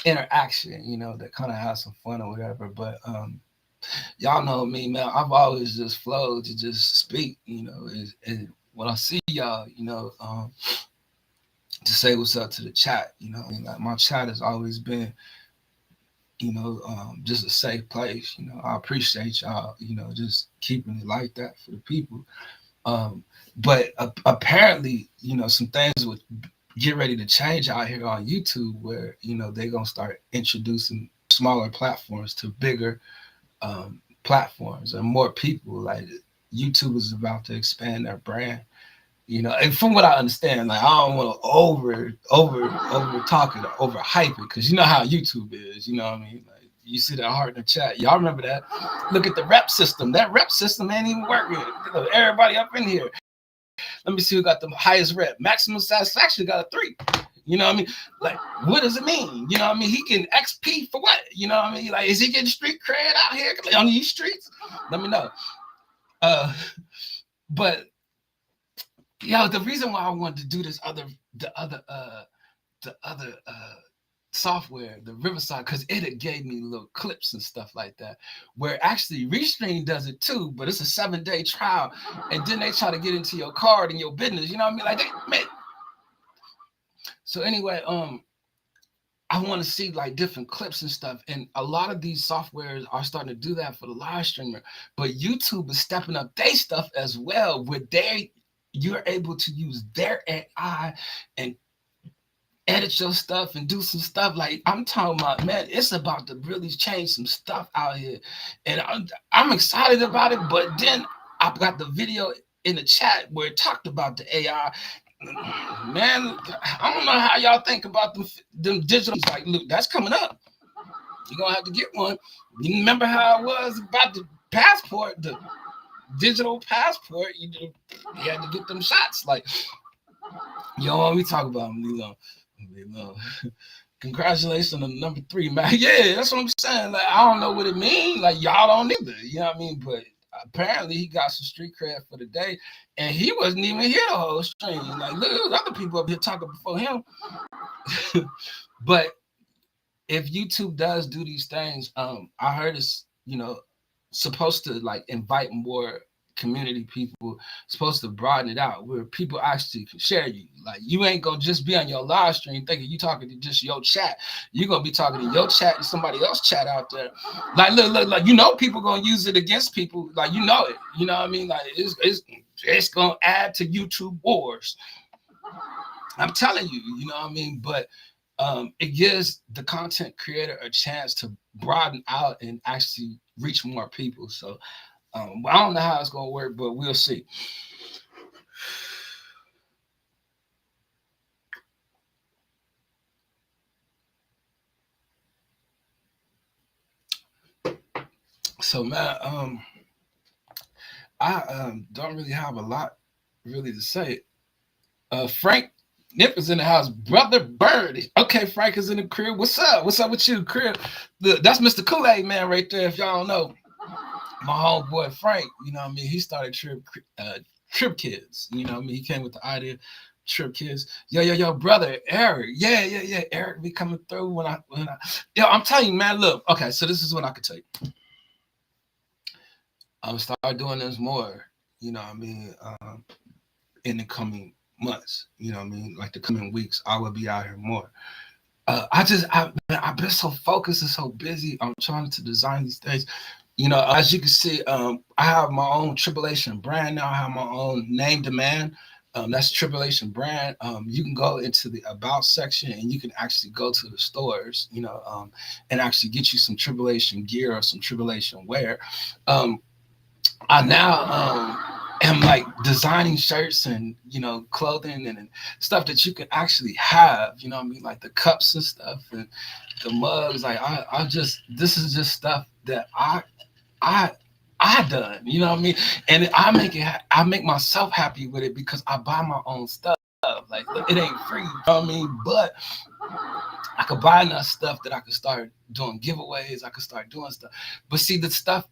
interaction, that kind of have some fun or whatever. But y'all know me, man. I've always just flowed to just speak, and when I see y'all, to say what's up to the chat, like my chat has always been just a safe place. I appreciate y'all, just keeping it like that for the people. But apparently, some things would get ready to change out here on YouTube where, they're going to start introducing smaller platforms to bigger platforms and more people. Like YouTube is about to expand their brand. And from what I understand, like I don't want to over talk it, over hype it, because you know how YouTube is. You know what I mean? Like you see that heart in the chat. Y'all remember that? Look at the rep system. That rep system ain't even working. Everybody up in here. Let me see who got the highest rep. Maximum satisfaction got a 3. You know what I mean? Like, what does it mean? You know what I mean? He getting XP for what? You know what I mean? Like, is he getting street cred out here on these streets? Let me know. But the reason why I wanted to do the other software, the Riverside, because it gave me little clips and stuff like that, where actually Restream does it too, but it's a 7-day trial, and then they try to get into your card and your business. You know what I mean? Like man. So anyway, I want to see like different clips and stuff, and a lot of these softwares are starting to do that for the live streamer. But YouTube is stepping up their stuff as well, where you're able to use their AI and edit your stuff and do some stuff. Like I'm talking about, man, it's about to really change some stuff out here, and I'm excited about it. But then I've got the video in the chat where it talked about the AI. Man, I don't know how y'all think about them digital. Like, look, that's coming up. You're gonna have to get one. You remember how it was about the passport, the digital passport? You had to get them shots. Like, you know what we talk about, Lilo. Congratulations on number 3, man. Yeah, that's what I'm saying. Like, I don't know what it means. Like, y'all don't either. You know what I mean? But apparently he got some street cred for the day, and he wasn't even here the whole stream. Like, look, there was other people up here talking before him. But if YouTube does do these things, I heard it's, supposed to like invite more community people, supposed to broaden it out where people actually can share you. Like you ain't gonna just be on your live stream thinking you talking to just your chat. You're gonna be talking to your chat and somebody else chat out there. Like look, like people gonna use it against people. Like it. You know what I mean? Like it's gonna add to YouTube wars. I'm telling you, you know what I mean? But it gives the content creator a chance to broaden out and actually reach more people. So I don't know how it's gonna work, but we'll see. So man, I don't really have a lot really to say. Frank Nip is in the house. Brother Bird. Okay, Frank is in the crib. What's up? What's up with you, crib? That's Mr. Kool-Aid Man right there, if y'all don't know. My homeboy Frank, you know what I mean? He started Trip Kids. You know what I mean? He came with the idea, Trip Kids. Yo, brother, Eric. Yeah. Eric be coming through when I I'm telling you, man, look, okay, so this is what I could tell you. I'm gonna start doing this more, you know what I mean, in the coming months, you know what I mean, like the coming weeks, I will be out here more. I've been so focused and so busy. I'm trying to design these things. You know, as you can see, I have my own Tribulation brand now. I have my own name demand. That's Tribulation brand. You can go into the about section and you can actually go to the stores, and actually get you some Tribulation gear or some Tribulation wear. I now am like designing shirts and clothing and stuff that you can actually have. You know what I mean, like the cups and stuff and the mugs. Like this is just stuff that I done. You know what I mean, and I make myself happy with it because I buy my own stuff. Like it ain't free. You know what I mean, but I could buy enough stuff that I could start doing giveaways. I could start doing stuff. But see, the stuff,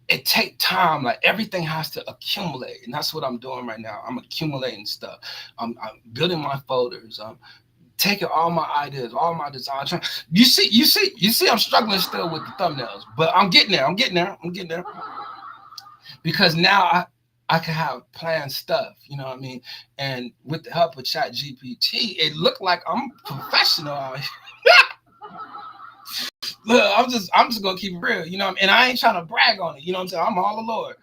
it take time. Like everything has to accumulate, and that's what I'm doing right now. I'm accumulating stuff. I'm building my folders. I'm taking all my ideas, all my designs. You see, I'm struggling still with the thumbnails, but I'm getting there. Because now I can have planned stuff. You know what I mean? And with the help of Chat GPT, it looked like I'm professional out here. Look, I'm just gonna keep it real, you know, and I ain't trying to brag on it, you know what I'm saying? I'm all the Lord.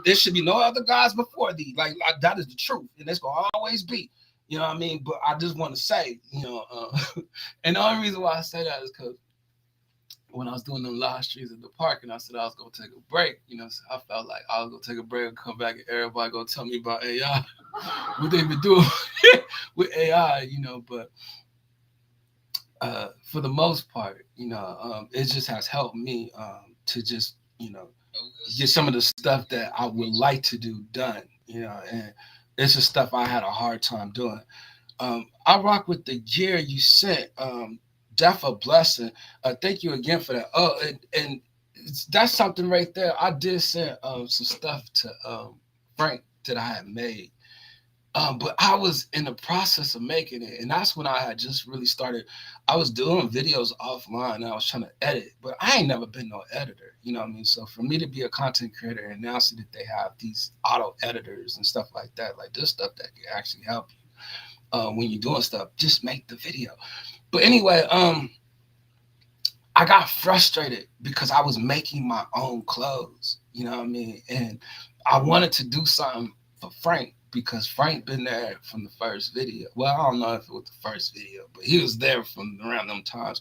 There should be no other gods before thee. Like that is the truth, and it's gonna always be, you know what I mean? But I just want to say, and the only reason why I say that is because when I was doing them live streams at the park, and I said I was gonna take a break, so I felt like I was gonna take a break and come back, and everybody gonna tell me about AI, what they been doing with AI, but. For the most part, it just has helped me to just, get some of the stuff that I would like to do done, and it's just stuff I had a hard time doing. I rock with the gear you sent. Def a blessing. Thank you again for that. Oh, and that's something right there. I did send some stuff to Frank that I had made. But I was in the process of making it, and that's when I had just really started. I was doing videos offline, and I was trying to edit, but I ain't never been no editor, you know what I mean? So for me to be a content creator and now see that they have these auto editors and stuff like that, like this stuff that can actually help you when you're doing stuff, just make the video. But anyway, I got frustrated because I was making my own clothes, you know what I mean? And I wanted to do something for Frank, because Frank been there from the first video. Well, I don't know if it was the first video, but he was there from around them times.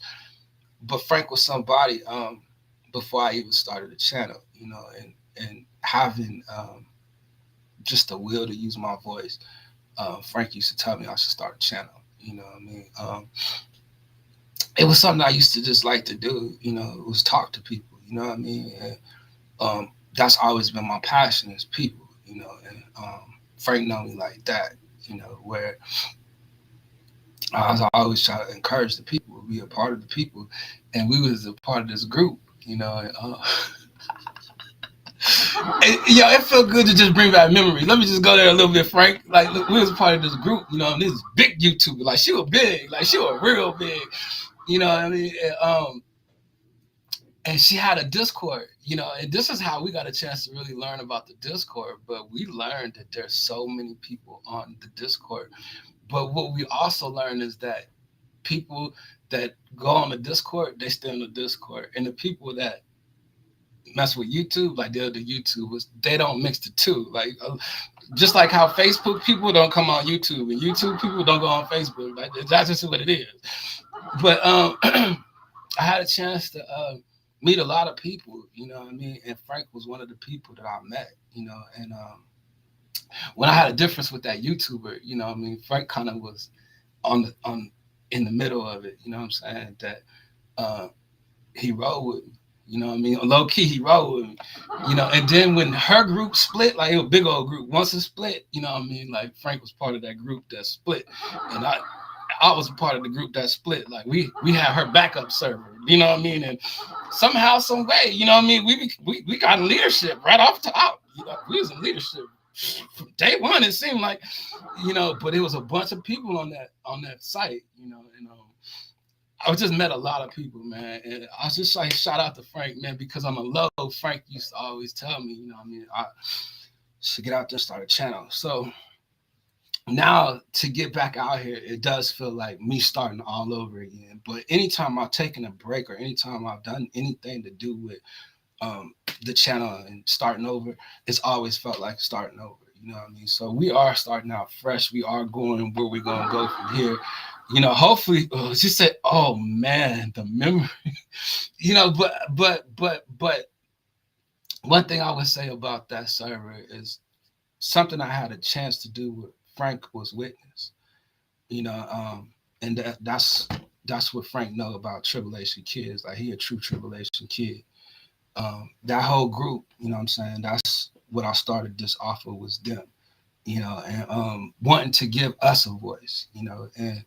But Frank was somebody before I even started the channel, and having just the will to use my voice. Frank used to tell me I should start a channel, you know what I mean? It was something I used to just like to do, it was talk to people, you know what I mean? And that's always been my passion is people, and Frank know me like that, where I was always trying to encourage the people, be a part of the people, and we was a part of this group, and, it felt good to just bring back memories. Let me just go there a little bit, Frank. Like, look, we was a part of this group, and this big YouTuber, like she was big, like she was real big, You know what I mean? And she had a Discord, you know, and this is how we got a chance to really learn about the Discord. But we learned that there's so many people on the Discord. But what we also learned is that people that go on the Discord, they stay on the Discord, and the people that mess with YouTube, like they're the YouTubers, they don't mix the two. Like just like how Facebook people don't come on YouTube and YouTube people don't go on Facebook. Like that's just what it is. But I had a chance to meet a lot of people, you know what I mean? And Frank was one of the people that I met, you know. And when I had a difference with that YouTuber, you know what I mean? Frank kind of was on in the middle of it, you know what I'm saying? That uh, he rode with me. You know what I mean? Low key, he rode with me. You know, and then when her group split, like it was a big old group. Once it split, you know what I mean? Like Frank was part of that group that split. And I was a part of the group that split. Like we had her backup server, you know what I mean? And somehow, some way, you know what I mean? We got in leadership right off the top. You know, we was in leadership from day one. It seemed like, you know, but it was a bunch of people on that site, you know, and I just met a lot of people, man. And I was just like, shout out to Frank, man, because I'm a low. Frank used to always tell me, you know what I mean, I should get out there and start a channel. So now to get back out here, it does feel like me starting all over again. But anytime I've taken a break or anytime I've done anything to do with the channel and starting over, it's always felt like starting over. You know what I mean? So we are starting out fresh. We are going where we're gonna go from here. You know, hopefully, she said, "Oh man, the memory." You know, but one thing I would say about that server is something I had a chance to do with Frank was witness. You know, and that's what Frank know about tribulation kids. Like he a true tribulation kid. That whole group, you know what I'm saying? That's what I started this off of was them, you know, and wanting to give us a voice, you know, and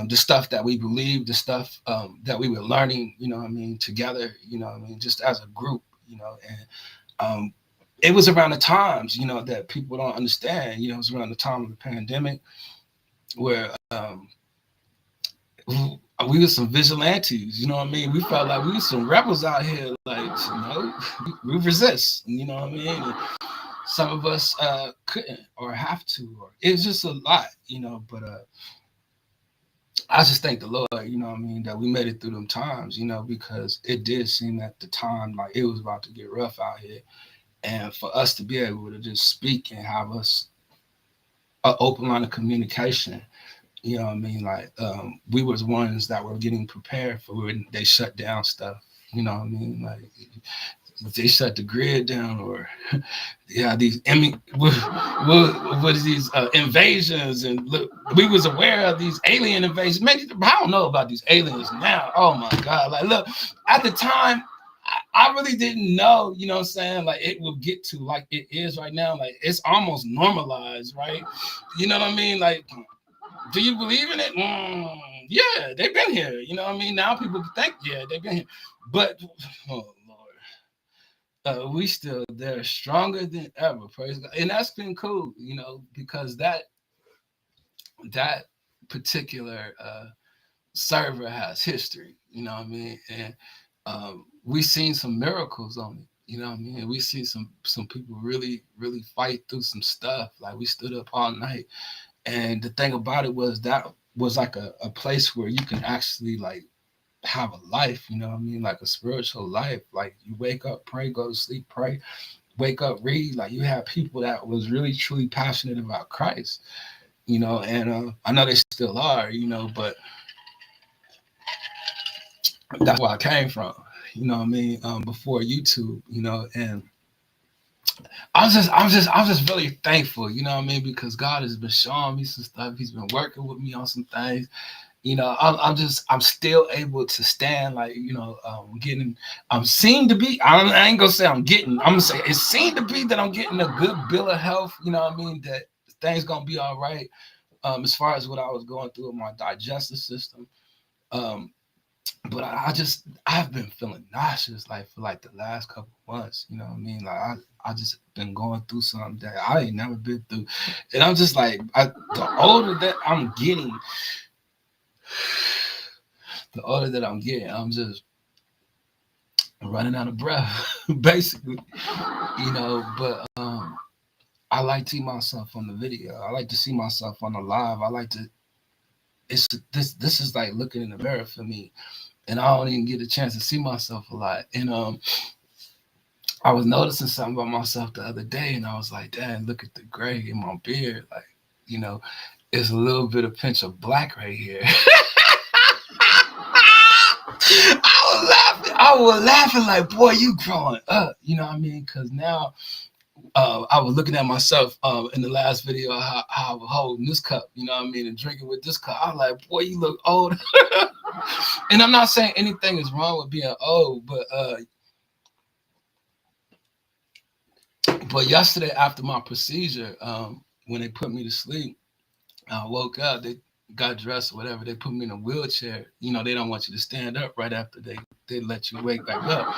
the stuff that we believe, the stuff that we were learning, you know what I mean, together, you know what I mean, just as a group, you know, and it was around the times, you know, that people don't understand, you know, it was around the time of the pandemic where we were some vigilantes, you know what I mean? We felt like we were some rebels out here, like, you know, we resist, you know what I mean? And some of us couldn't or have to, or it's just a lot, you know, but I just thank the Lord, you know what I mean, that we made it through them times, you know, because it did seem at the time like it was about to get rough out here. And for us to be able to just speak and have us an open line of communication, you know what I mean? Like we was ones that were getting prepared for when they shut down stuff. You know what I mean? Like if they shut the grid down, or yeah, these what is these invasions, and look, we was aware of these alien invasions. Man, I don't know about these aliens now. Oh my God! Like, look, at the time, I really didn't know. You know what I'm saying? Like, it will get to like it is right now. Like, it's almost normalized, right? You know what I mean? Like, do you believe in it? Yeah, they've been here. You know what I mean? Now people think, yeah, they've been here. But, oh, Lord, we still there stronger than ever. Praise God. And that's been cool, you know, because that particular server has history, you know what I mean? And we've seen some miracles on it. You know what I mean? And we see some people really, really fight through some stuff. Like we stood up all night. And the thing about it was that was like a place where you can actually like have a life, you know what I mean? Like a spiritual life. Like you wake up, pray, go to sleep, pray, wake up, read. Like you have people that was really truly passionate about Christ, you know, and I know they still are, you know, but that's where I came from, you know what I mean? Before YouTube, you know, and I'm just really thankful, you know what I mean? Because God has been showing me some stuff. He's been working with me on some things. You know, I'm still able to stand, like, you know, getting, I'm seem to be, I ain't gonna say I'm getting, I'm gonna say it seemed to be that I'm getting a good bill of health, you know what I mean? That things gonna be all right. As far as what I was going through with my digestive system. Um, but I've been feeling nauseous like for like the last couple of months, you know what I mean? Like I just been going through something that I ain't never been through. And I'm just like, the older that I'm getting, the older that I'm getting, I'm just running out of breath, basically, But I like to see myself on the video. I like to see myself on the live. I like to. It's this is like looking in the mirror for me, and I don't even get a chance to see myself a lot. And I was noticing something about myself the other day, and I was like, "Dad, look at the gray in my beard. Like, you know, it's a little bit of pinch of black right here." I was laughing like, "Boy, you growing up." You know what I mean? Because now I was looking at myself in the last video how I was holding this cup, you know what I mean, and drinking with this cup. I was like, boy, you look old. And I'm not saying anything is wrong with being old, but yesterday after my procedure, when they put me to sleep, I woke up. They got dressed or whatever. They put me in a wheelchair. You know, they don't want you to stand up right after they let you wake back up.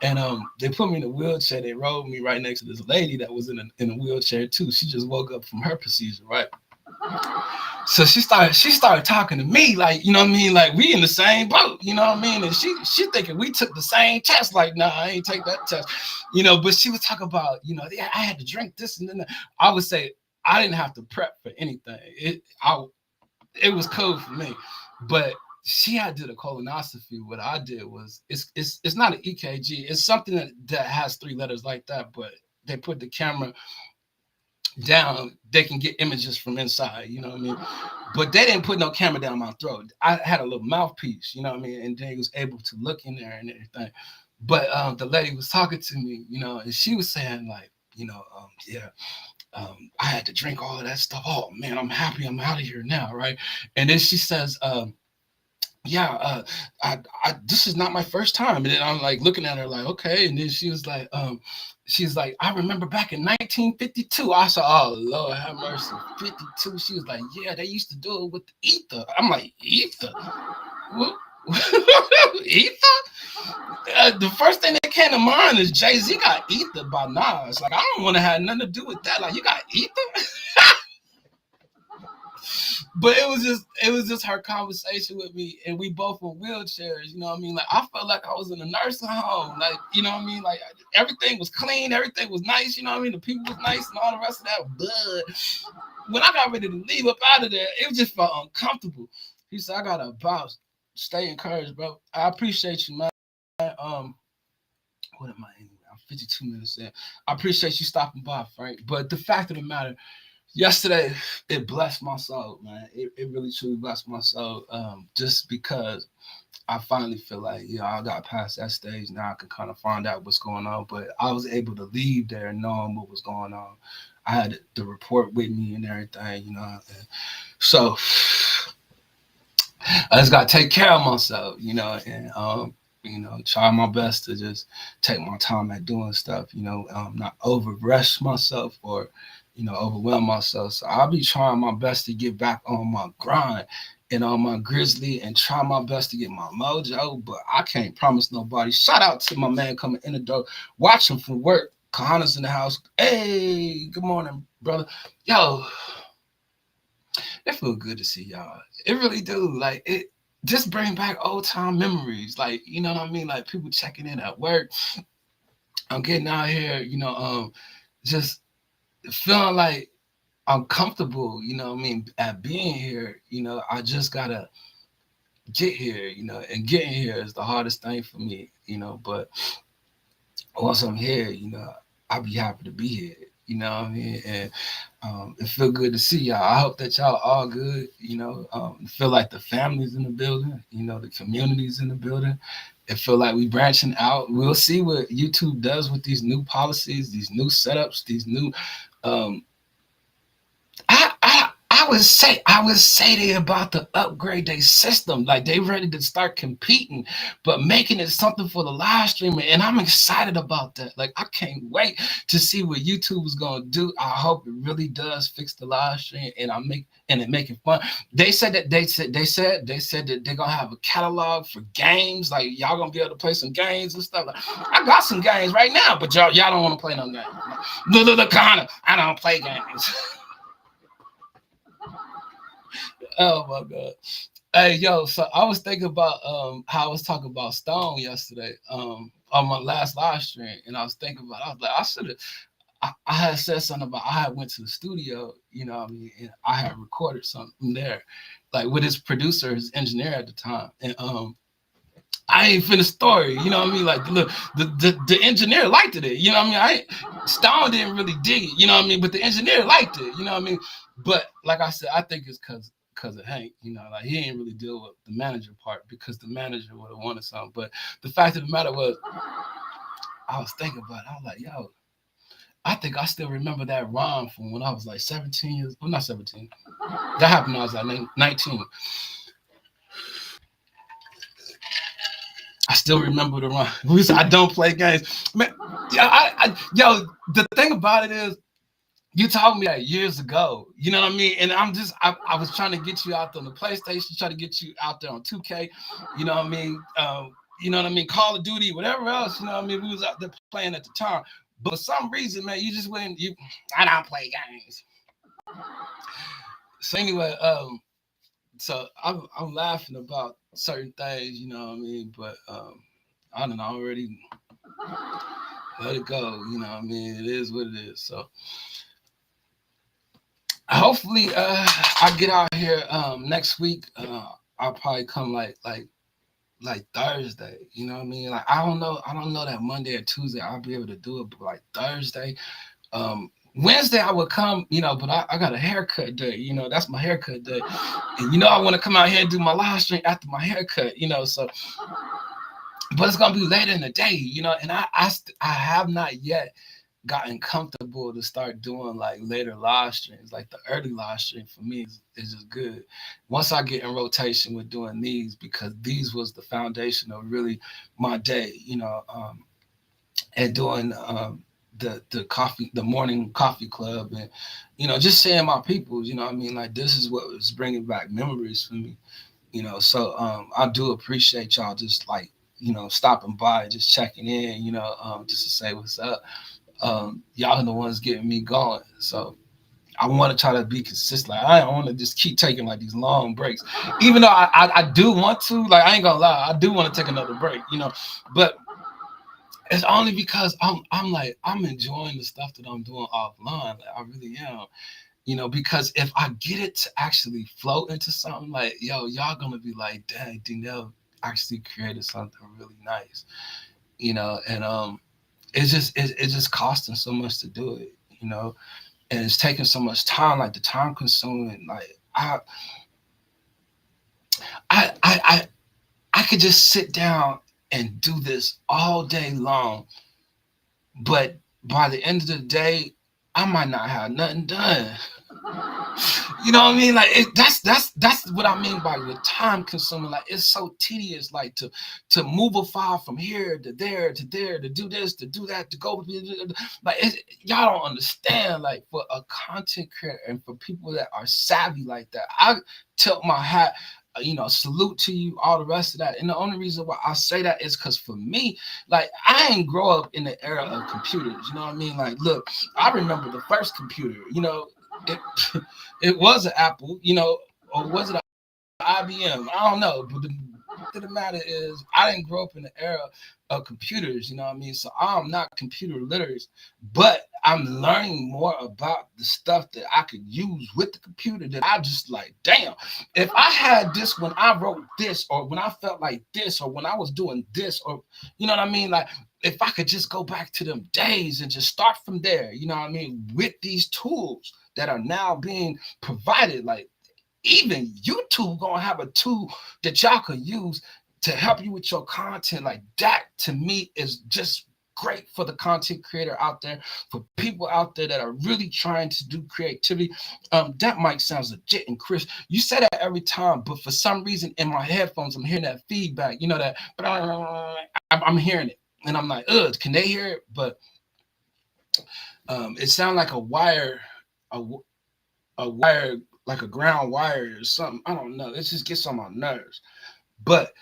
And they put me in a wheelchair. They rolled me right next to this lady that was in a wheelchair too. She just woke up from her procedure, right? So she started talking to me like, you know what I mean? Like we in the same boat, you know what I mean? And she thinking we took the same test. Like, nah, I ain't take that test, But she was talking about, yeah, I had to drink this and then that. I would say I didn't have to prep for anything. It was cool for me, but she had did a colonoscopy. What I did was it's not an EKG. It's something that has 3 letters like that, but they put the camera down. They can get images from inside, you know what I mean? But they didn't put no camera down my throat. I had a little mouthpiece, you know what I mean? And they was able to look in there and everything. But the lady was talking to me, and she was saying like, yeah, I had to drink all of that stuff. Oh man, I'm happy I'm out of here now, right? And then she says, yeah, this is not my first time. And then I'm like looking at her like, okay. And then she's like, I remember back in 1952. I said, oh Lord, have mercy, 52. She was like, yeah, they used to do it with the ether. I'm like, ether? What? Ether? The first thing that came to mind is Jay-Z got ether by Nas. Like, I don't want to have nothing to do with that. Like, you got ether? But it was just her conversation with me, and we both were wheelchairs, you know what I mean? Like I felt like I was in a nursing home, like, you know what I mean? Like everything was clean, everything was nice, you know what I mean? The people was nice and all the rest of that. But when I got ready to leave up out of there, it just felt uncomfortable. He said, I gotta bounce. Stay encouraged, bro. I appreciate you, man. What am I anyway? I'm 52 minutes in. I appreciate you stopping by, Frank. But the fact of the matter, yesterday, it blessed my soul, man. It really truly blessed my soul. Just because I finally feel like, I got past that stage. Now I can kind of find out what's going on. But I was able to leave there knowing what was going on. I had the report with me and everything, And so I just got to take care of myself, and try my best to just take my time at doing stuff, not over rush myself or overwhelm myself. So I'll be trying my best to get back on my grind and on my grizzly and try my best to get my mojo, but I can't promise nobody. Shout out to my man coming in the door, watching from work. Kahana's in the house. Hey, good morning, brother. Yo, it feels good to see y'all. It really do. Like, it just bring back old time memories. Like, you know what I mean? Like people checking in at work. I'm getting out here, just feeling like I'm comfortable, at being here. I just gotta get here, and getting here is the hardest thing for me, but once I'm here, I'll be happy to be here, you know what I mean? And it feel good to see y'all. I hope that y'all all good, feel like the family's in the building, the community's in the building. It feel like we branching out. We'll see what YouTube does with these new policies, these new setups, these new I would say they about to upgrade their system. Like they ready to start competing, but making it something for the live streaming. And I'm excited about that. Like I can't wait to see what YouTube is gonna do. I hope it really does fix the live stream and it make it fun. They said that they're gonna have a catalog for games. Like y'all gonna be able to play some games and stuff. Like, I got some games right now, but y'all don't want to play no games. Look, Connor, I don't play games. Oh my God. Hey, yo, so I was thinking about how I was talking about Stone yesterday on my last live stream, and I was thinking about I was like I should have I had said something about I had went to the studio, you know what I mean, and I had recorded something there, like with his producer, his engineer at the time, and I ain't finished story, you know what I mean? Like, look, the engineer liked it, you know what I mean? Stone didn't really dig it, you know what I mean? But the engineer liked it, you know what I mean? But like I said, I think it's because of Hank, you know, like he didn't really deal with the manager part because the manager would have wanted something. But the fact of the matter was, I was thinking about it. I was like, yo, I think I still remember that rhyme from when I was like 17 years, well, not 17. That happened when I was like 19. I still remember the rhyme. We said, I don't play games. Man, yeah, yo, the thing about it is, you told me that years ago. You know what I mean? And I was trying to get you out there on the PlayStation, trying to get you out there on 2K. You know what I mean? You know what I mean? Call of Duty, whatever else. You know what I mean? We was out there playing at the time. But for some reason, man, you just went. I don't play games. So anyway, so I'm laughing about certain things. You know what I mean? But I don't know. I already let it go. You know what I mean? It is what it is. So hopefully I get out here next week. I'll probably come like Thursday. You know what I mean? Like I don't know that Monday or Tuesday I'll be able to do it, but like Thursday. Wednesday I would come, you know, but I got a haircut day, you know, that's my haircut day. And you know I want to come out here and do my live stream after my haircut, you know, so but it's gonna be later in the day, you know, and I have not yet gotten comfortable to start doing like later live streams. Like the early live stream for me is just good. Once I get in rotation with doing these, because these was the foundation of really my day, you know, and doing the morning coffee club, and you know, just seeing my peoples, you know what I mean? Like this is what was bringing back memories for me, you know. So I do appreciate y'all just like, you know, stopping by, just checking in, you know, just to say what's up. Y'all are the ones getting me going. So I want to try to be consistent. Like, I don't want to just keep taking like these long breaks, even though I do want to. Like I ain't gonna lie, I do want to take another break, you know. But it's only because I'm like I'm enjoying the stuff that I'm doing offline. Like I really am, you know. Because if I get it to actually flow into something, like yo, y'all gonna be like, dang, Danielle actually created something really nice, you know. And it's just costing so much to do it, you know, and it's taking so much time, like the time consuming. Like I I I, I could just sit down and do this all day long, but by the end of the day, I might not have nothing done. You know what I mean? Like that's what I mean by the time consuming. Like it's so tedious. Like to move a file from here to there to there, to do this, to do that, to go like y'all don't understand. Like for a content creator and for people that are savvy like that, I tilt my hat. You know, salute to you, all the rest of that. And the only reason why I say that is because for me, like I ain't grow up in the era of computers. You know what I mean? Like, look, I remember the first computer. You know, it it was an Apple, you know, or was it an IBM? I don't know. But the fact of the matter is, I didn't grow up in the era of computers, you know what I mean? So I'm not computer literate, but I'm learning more about the stuff that I could use with the computer that I just like, damn, if I had this when I wrote this, or when I felt like this, or when I was doing this, or you know what I mean? Like, if I could just go back to them days and just start from there, you know what I mean, with these tools that are now being provided, like even YouTube gonna have a tool that y'all can use to help you with your content. Like that to me is just great for the content creator out there, for people out there that are really trying to do creativity. That mic sounds legit and crisp. You say that every time, but for some reason in my headphones, I'm hearing that feedback. You know that, but I'm hearing it, and I'm like, ugh, can they hear it? But it sounds like a wire, a, a wire, like a ground wire or something. I don't know. It just gets on my nerves. But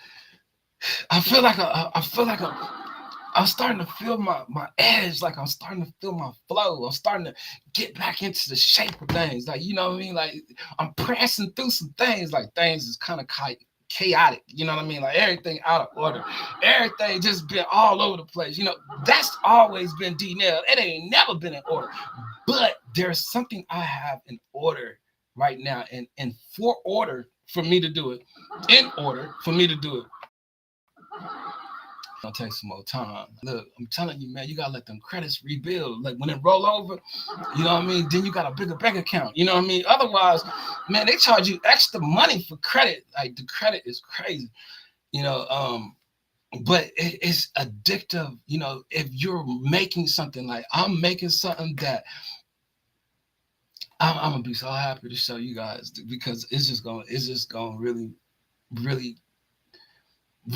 I feel like I'm starting to feel my edge. Like I'm starting to feel my flow. I'm starting to get back into the shape of things. Like you know what I mean. Like I'm pressing through some things. Like things is kind of chaotic. You know what I mean? Like everything out of order, everything just been all over the place. You know, that's always been D-Nail. It ain't never been in order. But there's something I have in order right now, and for order for me to do it, in order for me to do it. Gonna take some more time. Look, I'm telling you, man, you gotta let them credits rebuild. Like when it roll over, you know what I mean? Then you got a bigger bank account. You know what I mean? Otherwise, man, they charge you extra money for credit. Like the credit is crazy. You know, but it's addictive. You know, if you're making something, like I'm making something that I'm gonna be so happy to show you guys, because it's just gonna really, really,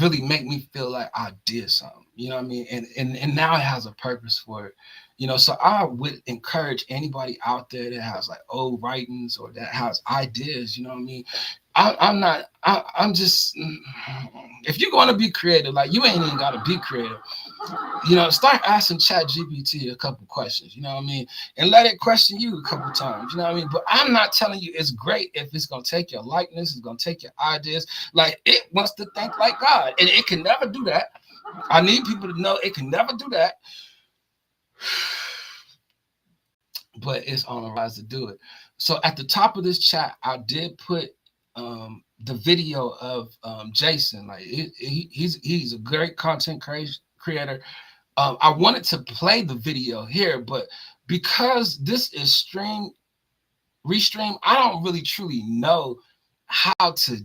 really make me feel like I did something. You know what I mean? And now it has a purpose for it. You know, so I would encourage anybody out there that has like old writings or that has ideas. You know what I mean? I'm not. I'm just. If you're going to be creative, like you ain't even got to be creative. You know, start asking Chat GPT a couple questions. You know what I mean, and let it question you a couple times. You know what I mean. But I'm not telling you it's great if it's going to take your likeness, it's going to take your ideas. Like it wants to think like God, and it can never do that. I need people to know it can never do that. But it's on the rise to do it. So at the top of this chat, I did put the video of Jason. Like he's a great content creator. I wanted to play the video here, but because this is restream, I don't really truly know how to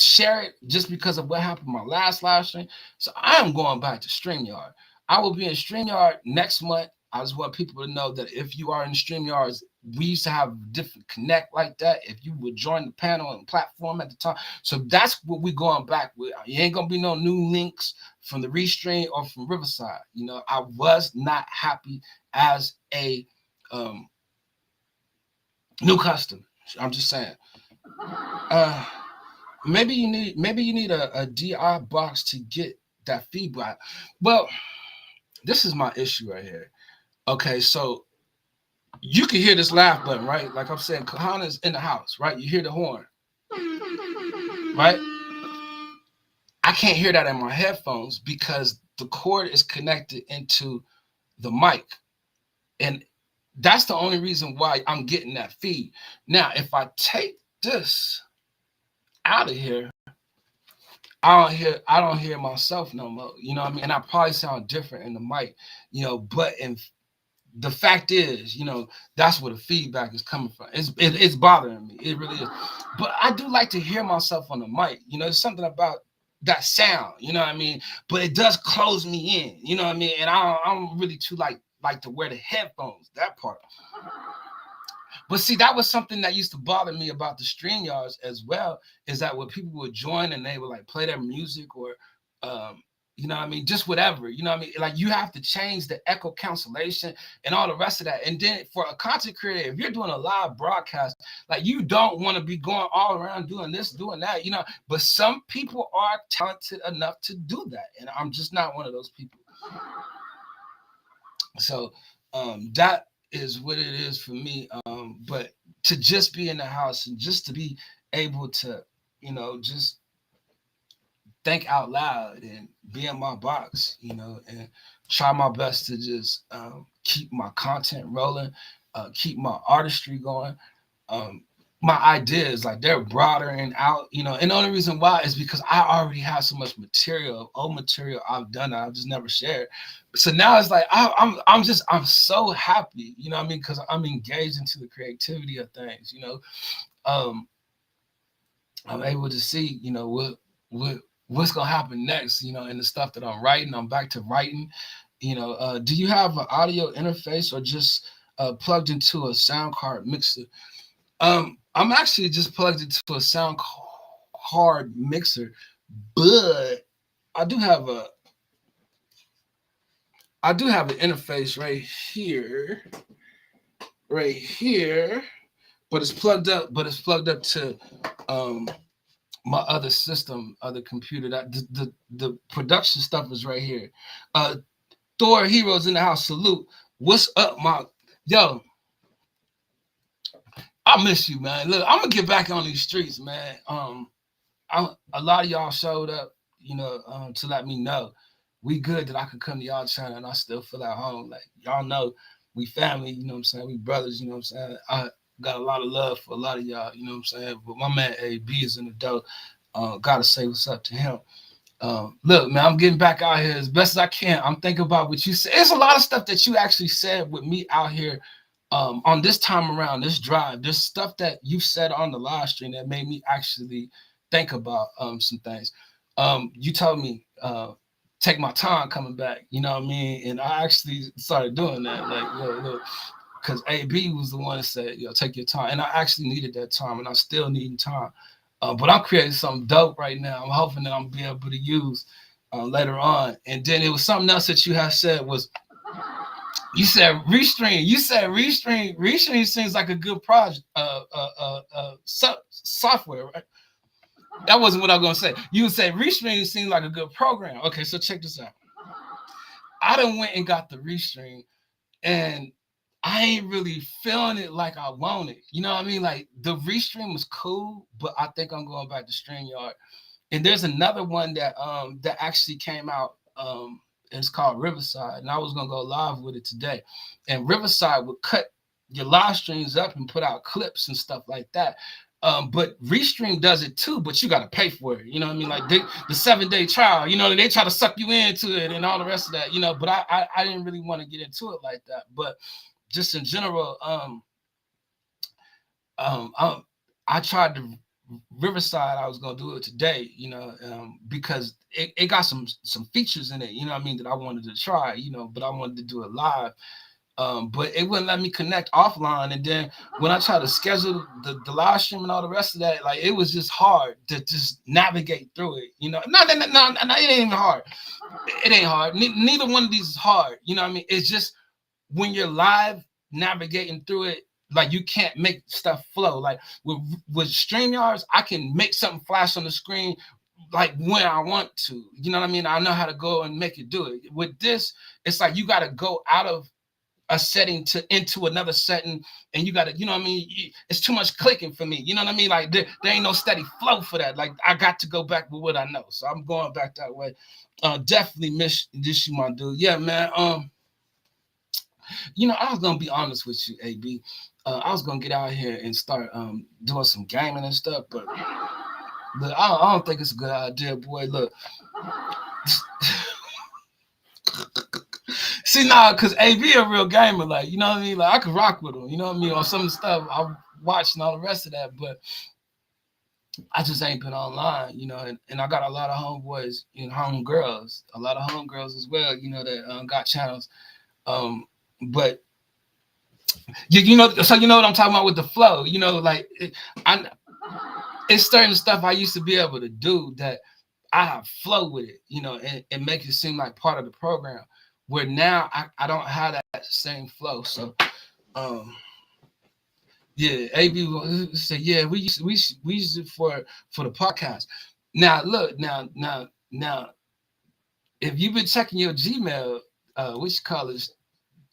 share it just because of what happened in my last live stream. So I am going back to StreamYard. I will be in StreamYard next month. I just want people to know that if you are in StreamYards, we used to have different connect like that. If you would join the panel and platform at the time. So that's what we're going back with. You ain't going to be no new links from the Restream or from Riverside. You know, I was not happy as a new customer. I'm just saying. Maybe you need a DI box to get that feedback. Well, this is my issue right here. Okay, so you can hear this laugh button, right? Like I'm saying, Kahana's in the house, right? You hear the horn, right? I can't hear that in my headphones because the cord is connected into the mic. And that's the only reason why I'm getting that feed. Now, if I take this out of here, I don't hear myself no more. You know what I mean? And I probably sound different in the mic, you know, but the fact is, you know, that's where the feedback is coming from. It's bothering me. It really is. But I do like to hear myself on the mic. You know, there's something about that sound, you know what I mean? But it does close me in, you know what I mean? And I'm really too like to wear the headphones, that part. But see, that was something that used to bother me about the StreamYards as well, is that when people would join and they would like play their music or you know what I mean, just whatever, you know what I mean? Like you have to change the echo cancellation and all the rest of that. And then for a content creator, if you're doing a live broadcast, like you don't want to be going all around doing this, doing that, you know, but some people are talented enough to do that. And I'm just not one of those people. So that is what it is for me. But to just be in the house and just to be able to, you know, just think out loud and be in my box, you know, and try my best to just keep my content rolling, keep my artistry going. My ideas, like they're broadening out, you know, and the only reason why is because I already have so much material, old material I've done that I've just never shared. So now it's like I'm so happy, you know what I mean, because I'm engaged into the creativity of things, you know. I'm able to see, you know, what's gonna happen next, you know, and the stuff that I'm writing. I'm back to writing, you know. Do you have an audio interface or just plugged into a sound card mixer? I'm actually just plugged into a sound card mixer, but I do have an interface right here, but it's plugged up. But it's plugged up to my other system, other computer. That the production stuff is right here. Thor Heroes in the house. Salute. What's up, my yo? I miss you, man. Look, I'm gonna get back on these streets, man. a lot of y'all showed up, to let me know we good, that I could come to y'all channel and I still feel at home. Like y'all know we family, you know what I'm saying? We brothers, you know what I'm saying? I got a lot of love for a lot of y'all, you know what I'm saying? But my man AB is in the dope. Gotta say what's up to him. Look, man, I'm getting back out here as best as I can. I'm thinking about what you said. There's a lot of stuff that you actually said with me out here on this time around, this drive. There's stuff that you said on the live stream that made me actually think about some things. You told me take my time coming back, you know what I mean? And I actually started doing that. Like, look, because AB was the one that said, take your time. And I actually needed that time, and I still need time. But I'm creating something dope right now. I'm hoping that I'm gonna be able to use later on. And then it was something else that you have said was, you said restream. You said restream. Restream seems like a good project, software, right? That wasn't what I was gonna say. You would say restream seems like a good program. Okay, so check this out. I done went and got the restream, and I ain't really feeling it like I want it. You know what I mean? Like the restream was cool, but I think I'm going back to StreamYard. And there's another one that actually came out. It's called Riverside, and I was gonna go live with it today. And Riverside would cut your live streams up and put out clips and stuff like that. But Restream does it too, but you got to pay for it. You know what I mean? Like the 7-day trial, they try to suck you into it and all the rest of that, but I didn't really want to get into it like that. But just in general, I tried to Riverside. I was gonna do it today, because it got some features in it, you know what I mean, that I wanted to try, but I wanted to do it live. But it wouldn't let me connect offline. And then when I tried to schedule the live stream and all the rest of that, like it was just hard to just navigate through it, No, it ain't even hard. It ain't hard. Neither one of these is hard. You know what I mean? It's just when you're live navigating through it, like you can't make stuff flow. Like with StreamYards, I can make something flash on the screen like when I want to. You know what I mean? I know how to go and make it do it. With this, it's like you got to go out of a setting into another setting, and you got to, what I mean? It's too much clicking for me. You know what I mean? Like there ain't no steady flow for that. Like I got to go back with what I know. So I'm going back that way. Definitely miss this, you, my dude. Yeah, man. I was gonna be honest with you, AB. I was gonna get out here and start doing some gaming and stuff, but look, I don't think it's a good idea, boy. Look. See, because AB a real gamer, like, you know what I mean? Like, I could rock with him, you know what I mean? On some of the stuff I watched and all the rest of that, but I just ain't been online, and I got a lot of homeboys, homegirls, a lot of homegirls as well, that got channels. But, so you know what I'm talking about with the flow, like, it's certain stuff I used to be able to do that I have flow with it, and make it seem like part of the program. Where now I don't have that same flow. So, yeah, AB said, yeah, we use it for the podcast. Now, look, now, if you've been checking your Gmail, which colors,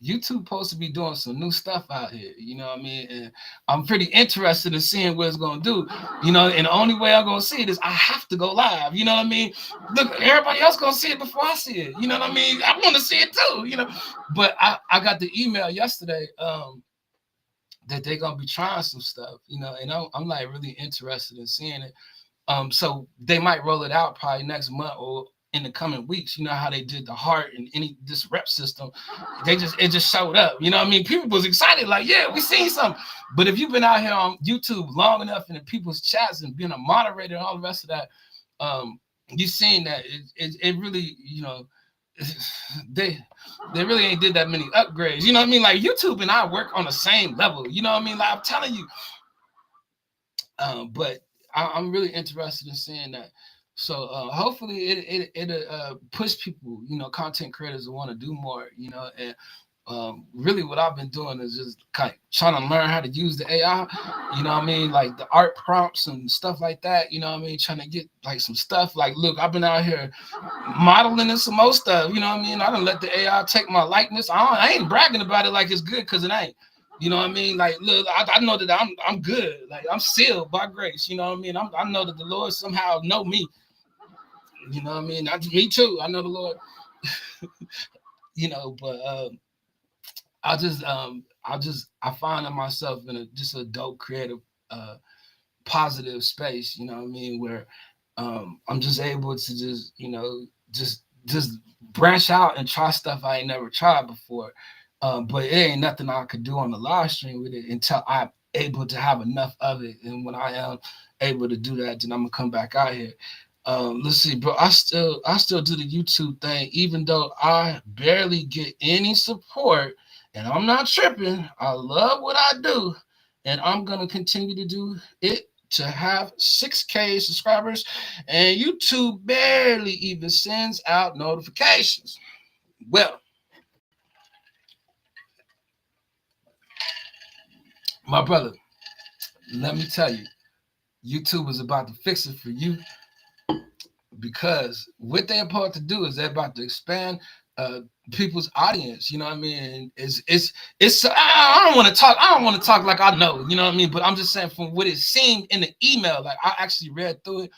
YouTube supposed to be doing some new stuff out here, you know what I mean? And I'm pretty interested in seeing what it's gonna do, and the only way I'm gonna see it is I have to go live, you know what I mean? Look, everybody else gonna see it before I see it, you know what I mean? I want to see it too, But I got the email yesterday that they're gonna be trying some stuff, and I'm like really interested in seeing it. So they might roll it out probably next month or in the coming weeks. You know how they did the heart and this rep system. It just showed up. You know what I mean? People was excited, like, yeah, we seen something. But if you've been out here on YouTube long enough in the people's chats and being a moderator and all the rest of that, you've seen that it really, they really ain't did that many upgrades. You know what I mean? Like YouTube and I work on the same level. You know what I mean? Like I'm telling you. But I'm really interested in seeing that. So hopefully it push people, content creators to want to do more, and really what I've been doing is just kind of trying to learn how to use the AI, you know what I mean? Like the art prompts and stuff like that, you know what I mean? Trying to get like some stuff. Like, look, I've been out here modeling and some more stuff, you know what I mean? I done let the AI take my likeness. I ain't bragging about it like it's good because it ain't. You know what I mean? Like, look, I know that I'm good. Like, I'm sealed by grace. You know what I mean? I know that the Lord somehow know me. You know what I mean? Me too. I know the Lord. But I find myself in just a dope creative uh positive space, you know what I mean, where I'm just able to just branch out and try stuff I ain't never tried before. But it ain't nothing I could do on the live stream with it until I'm able to have enough of it. And when I am able to do that, then I'm gonna come back out here. Let's see, bro. I still do the YouTube thing, even though I barely get any support, and I'm not tripping. I love what I do, and I'm gonna continue to do it to have 6K subscribers, and YouTube barely even sends out notifications. Well, my brother, let me tell you, YouTube is about to fix it for you, because what they're about to do is they're about to expand uh people's audience. You know what I mean? It's I don't want to talk. I don't want to talk like I know. You know what I mean? But I'm just saying from what it seemed in the email. Like, I actually read through it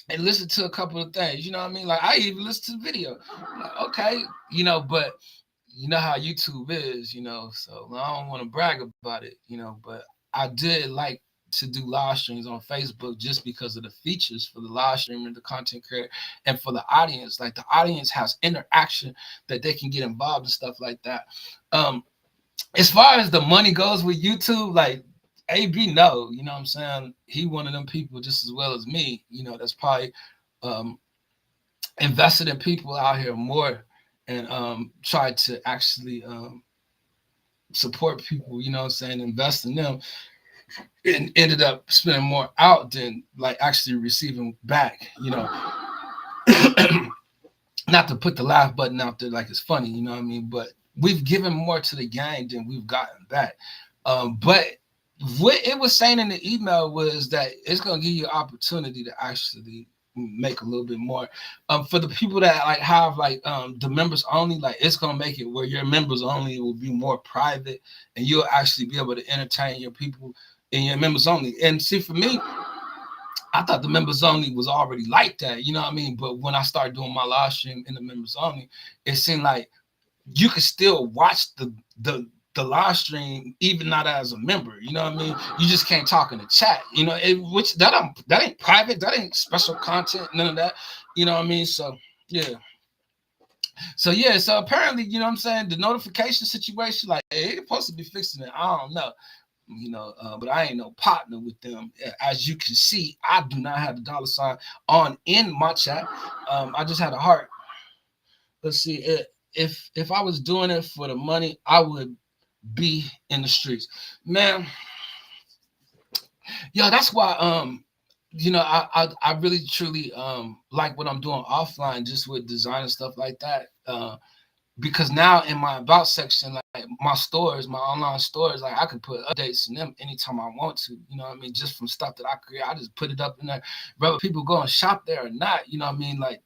and listened to a couple of things. You know what I mean? Like, I even listened to the video. Like, okay, but you know how YouTube is. So I don't want to brag about it. But I did like to do live streams on Facebook just because of the features for the live streamer, the content creator, and for the audience. Like, the audience has interaction that they can get involved in stuff like that. As far as the money goes with YouTube, like, AB, no, you know what I'm saying? He one of them people just as well as me, that's probably um invested in people out here more, and tried to actually support people, you know what I'm saying, invest in them, and ended up spending more out than like actually receiving back. Not to put the laugh button out there like it's funny, you know what I mean? But we've given more to the game than we've gotten back. But what it was saying in the email was that it's gonna give you opportunity to actually make a little bit more. For the people that like have like the members only, like, it's gonna make it where your members only will be more private, and you'll actually be able to entertain your people in your members only. And see, for me, I thought the members only was already like that, you know what I mean? But when I started doing my live stream in the members only, it seemed like you could still watch the live stream even not as a member. You know what I mean? You just can't talk in the chat. Which that ain't private, that ain't special content, none of that. You know what I mean? So yeah. So apparently, you know what I'm saying, the notification situation, like, it's supposed to be fixing it. I don't know. But I ain't no partner with them. As you can see, I do not have the dollar sign on in my chat. I just had a heart. Let's see, if I was doing it for the money, I would be in the streets, man. Yo, that's why I really truly like what I'm doing offline, just with design and stuff like that. Because now in my about section, like my stores, my online stores, like, I could put updates in them anytime I want to. You know what I mean? Just from stuff that I create, I just put it up in there. Whether people go and shop there or not, you know what I mean? Like,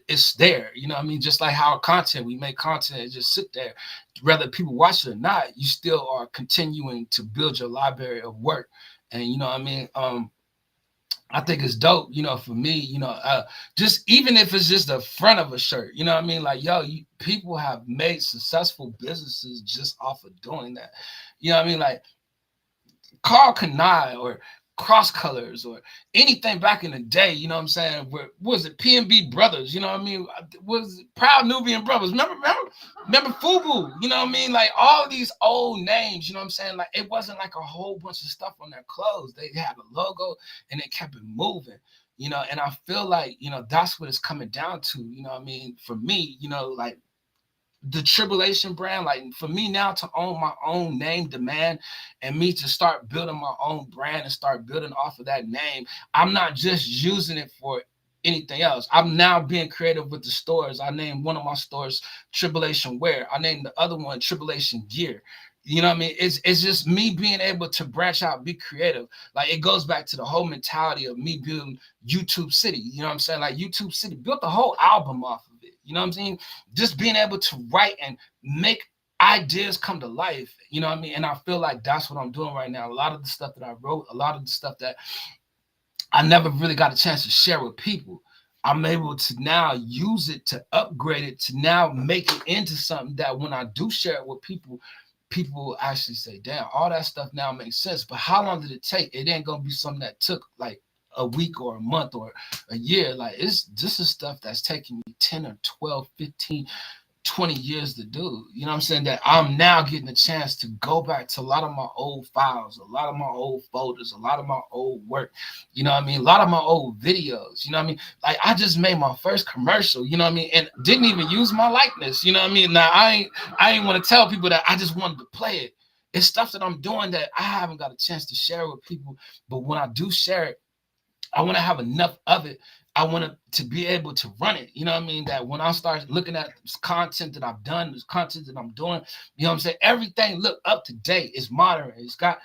it's there. You know what I mean? Just like how we make content and just sit there. Whether people watch it or not, you still are continuing to build your library of work. And you know what I mean? I think it's dope, for me, just even if it's just the front of a shirt, you know what I mean? Like, yo, people have made successful businesses just off of doing that. You know what I mean? Like, Carl Kanai or Cross Colors or anything back in the day, you know what I'm saying? Where was it, PNB Brothers, you know what I mean? Was it Proud Nubian Brothers? Remember FUBU, you know what I mean? Like, all these old names, you know what I'm saying? Like, it wasn't like a whole bunch of stuff on their clothes. They had a logo and they kept it moving, and I feel like, that's what it's coming down to, you know what I mean? For me, like, the Tribulation brand, like, for me now to own my own name demand, and me to start building my own brand and start building off of that name. I'm not just using it for anything else. I'm now being creative with the stores. I named one of my stores Tribulation Wear. I named the other one Tribulation Gear. You know what I mean? It's just me being able to branch out, be creative. Like, it goes back to the whole mentality of me building YouTube City. You know what I'm saying? Like, YouTube City built the whole album off of it. You know what I'm saying? Just being able to write and make ideas come to life, you know what I mean? And I feel like that's what I'm doing right now. A lot of the stuff that I wrote, a lot of the stuff that I never really got a chance to share with people, I'm able to now use it to upgrade it to now make it into something that when I do share it with people, people will actually say, damn, all that stuff now makes sense. But how long did it take? It ain't gonna be something that took like a week or a month or a year. Like it's this is stuff that's taking me 10 or 12, 15, 20 years to do. You know what I'm saying? That I'm now getting a chance to go back to a lot of my old files, a lot of my old folders, a lot of my old work. You know what I mean? A lot of my old videos. You know what I mean? Like I just made my first commercial, you know what I mean? And didn't even use my likeness. You know what I mean? Now I ain't want to tell people that I just wanted to play it. It's stuff that I'm doing that I haven't got a chance to share with people. But when I do share it, I want to have enough of it. I want to be able to run it. You know what I mean? That when I start looking at this content that I've done, this content that I'm doing, you know what I'm saying? Everything look up to date. It's modern. It's got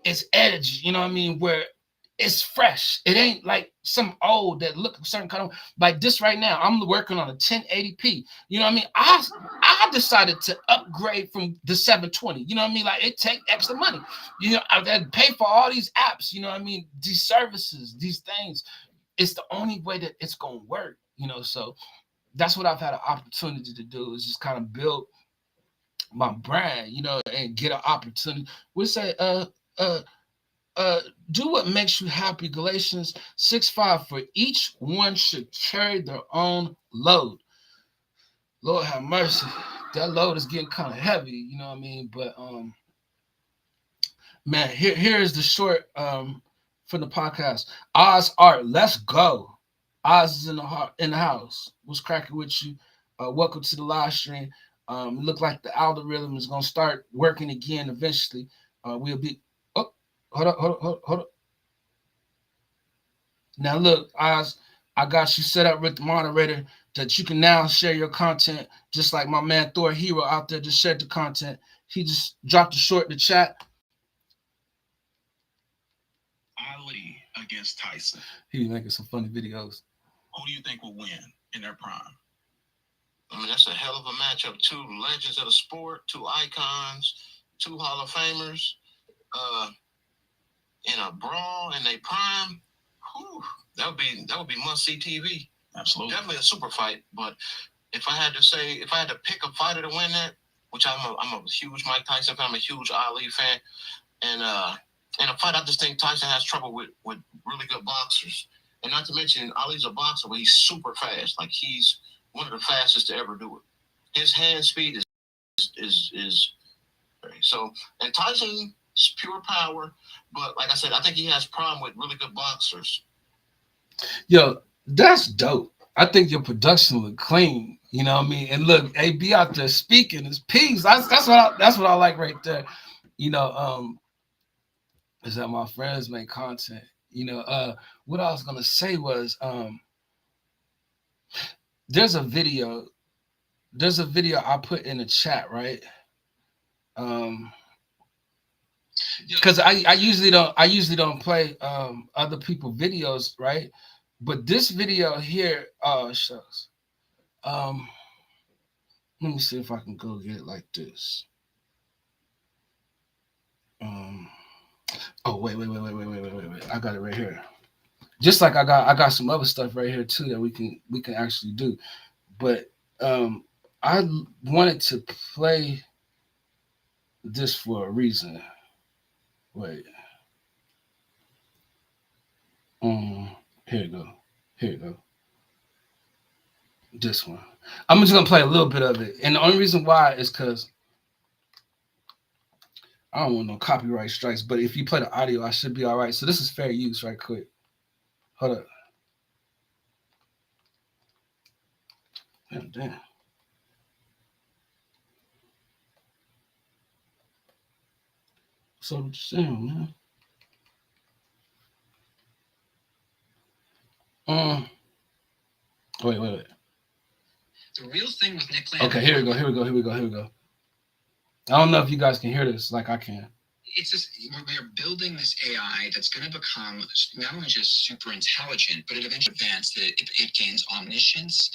its edge. You know what I mean? Where it's fresh. It ain't like some old that look a certain kind of like this right now. I'm working on a 1080p. You know what I mean? I decided to upgrade from the 720. You know what I mean? Like it take extra money. You know, I had to pay for all these apps. You know what I mean? These services, these things. It's the only way that it's gonna work. You know, so that's what I've had an opportunity to do is just kind of build my brand. You know, and get an opportunity. We say, uh uh, do what makes you happy. Galatians 6:5. For each one should carry their own load. Lord have mercy. That load is getting kind of heavy, you know what I mean? But man, here is the short from the podcast. Oz Art, let's go. Oz is in the house. What's cracking with you? Welcome to the live stream. It look like the algorithm is gonna start working again eventually. We'll be oh hold up. Now look, I got you set up with the moderator that you can now share your content, just like my man Thor Hero out there just shared the content. He just dropped a short in the chat. Ali against Tyson. He be making some funny videos. Who do you think will win in their prime? I mean, that's a hell of a matchup. Two legends of the sport, two icons, two Hall of Famers, in a brawl in their prime. Whew, that would be must see TV. Absolutely, definitely a super fight. But if I had to pick a fighter to win that, which I'm a huge Mike Tyson fan, I'm a huge Ali fan, and in a fight, I just think Tyson has trouble with really good boxers, and not to mention Ali's a boxer, but he's super fast. Like he's one of the fastest to ever do it. His hand speed is so, and Tyson's pure power, but like I said, I think he has problem with really good boxers. Yo, that's dope. I think your production look clean. You know what I mean? And look, AB out there speaking his piece. That's what I like right there. You know, is that my friends make content. You know, what I was gonna say was there's a video, I put in the chat, right? Because I usually don't play other people videos, right? But this video here, oh shucks. Let me see if I can go get it like this. Oh wait. I got it right here. Just like I got some other stuff right here too that we can actually do. But I wanted to play this for a reason. Wait. Here you go. Here you go. This one. I'm just gonna play a little bit of it, and the only reason why is because I don't want no copyright strikes. But if you play the audio, I should be all right. So this is fair use, right quick. Hold up. Damn. So what you saying, man? Wait. The real thing with Nick Landry. Okay, here we go. I don't know if you guys can hear this like I can. It's just we're building this AI that's going to become not only just super intelligent, but it eventually advanced. It gains omniscience.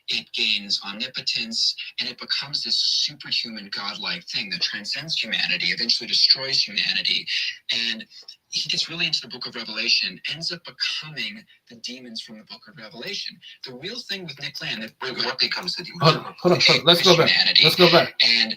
it gains omnipotence, and it becomes this superhuman godlike thing that transcends humanity, eventually destroys humanity. And he gets really into the book of Revelation, ends up becoming the demons from the book of Revelation. The real thing with Nick Land, what becomes the demons? Hold on. Let's go back. Let's go back. And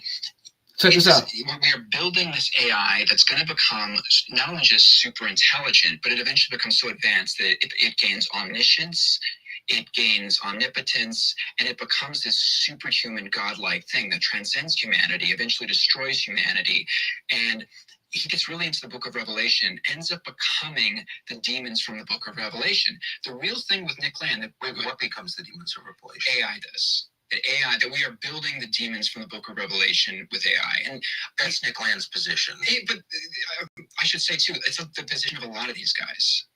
check this out. We are building this AI that's going to become not only just super intelligent, but it eventually becomes so advanced that it gains omniscience, it gains omnipotence, and it becomes this superhuman godlike thing that transcends humanity, eventually destroys humanity. And he gets really into the book of Revelation, ends up becoming the demons from the book of Revelation. The real thing with Nick Land, what becomes the demons of Revelation? AI does. AI, that we are building the demons from the book of Revelation with AI. And that's Nick Land's position. But I should say, too, it's the position of a lot of these guys.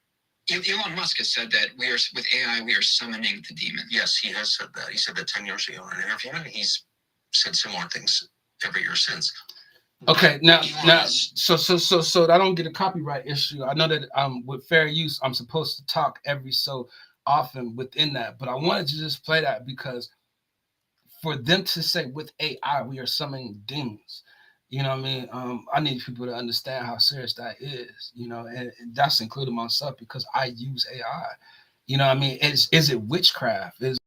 Elon Musk has said that with AI, we are summoning the demons. Yes, he has said that. He said that 10 years ago in an interview, and he's said similar things every year since. Okay, now, so I don't get a copyright issue. I know that with fair use, I'm supposed to talk every so often within that, but I wanted to just play that because for them to say with AI we are summoning demons, you know what I mean? I need people to understand how serious that is, you know, and that's including myself because I use AI. You know what I mean? Is it witchcraft? Is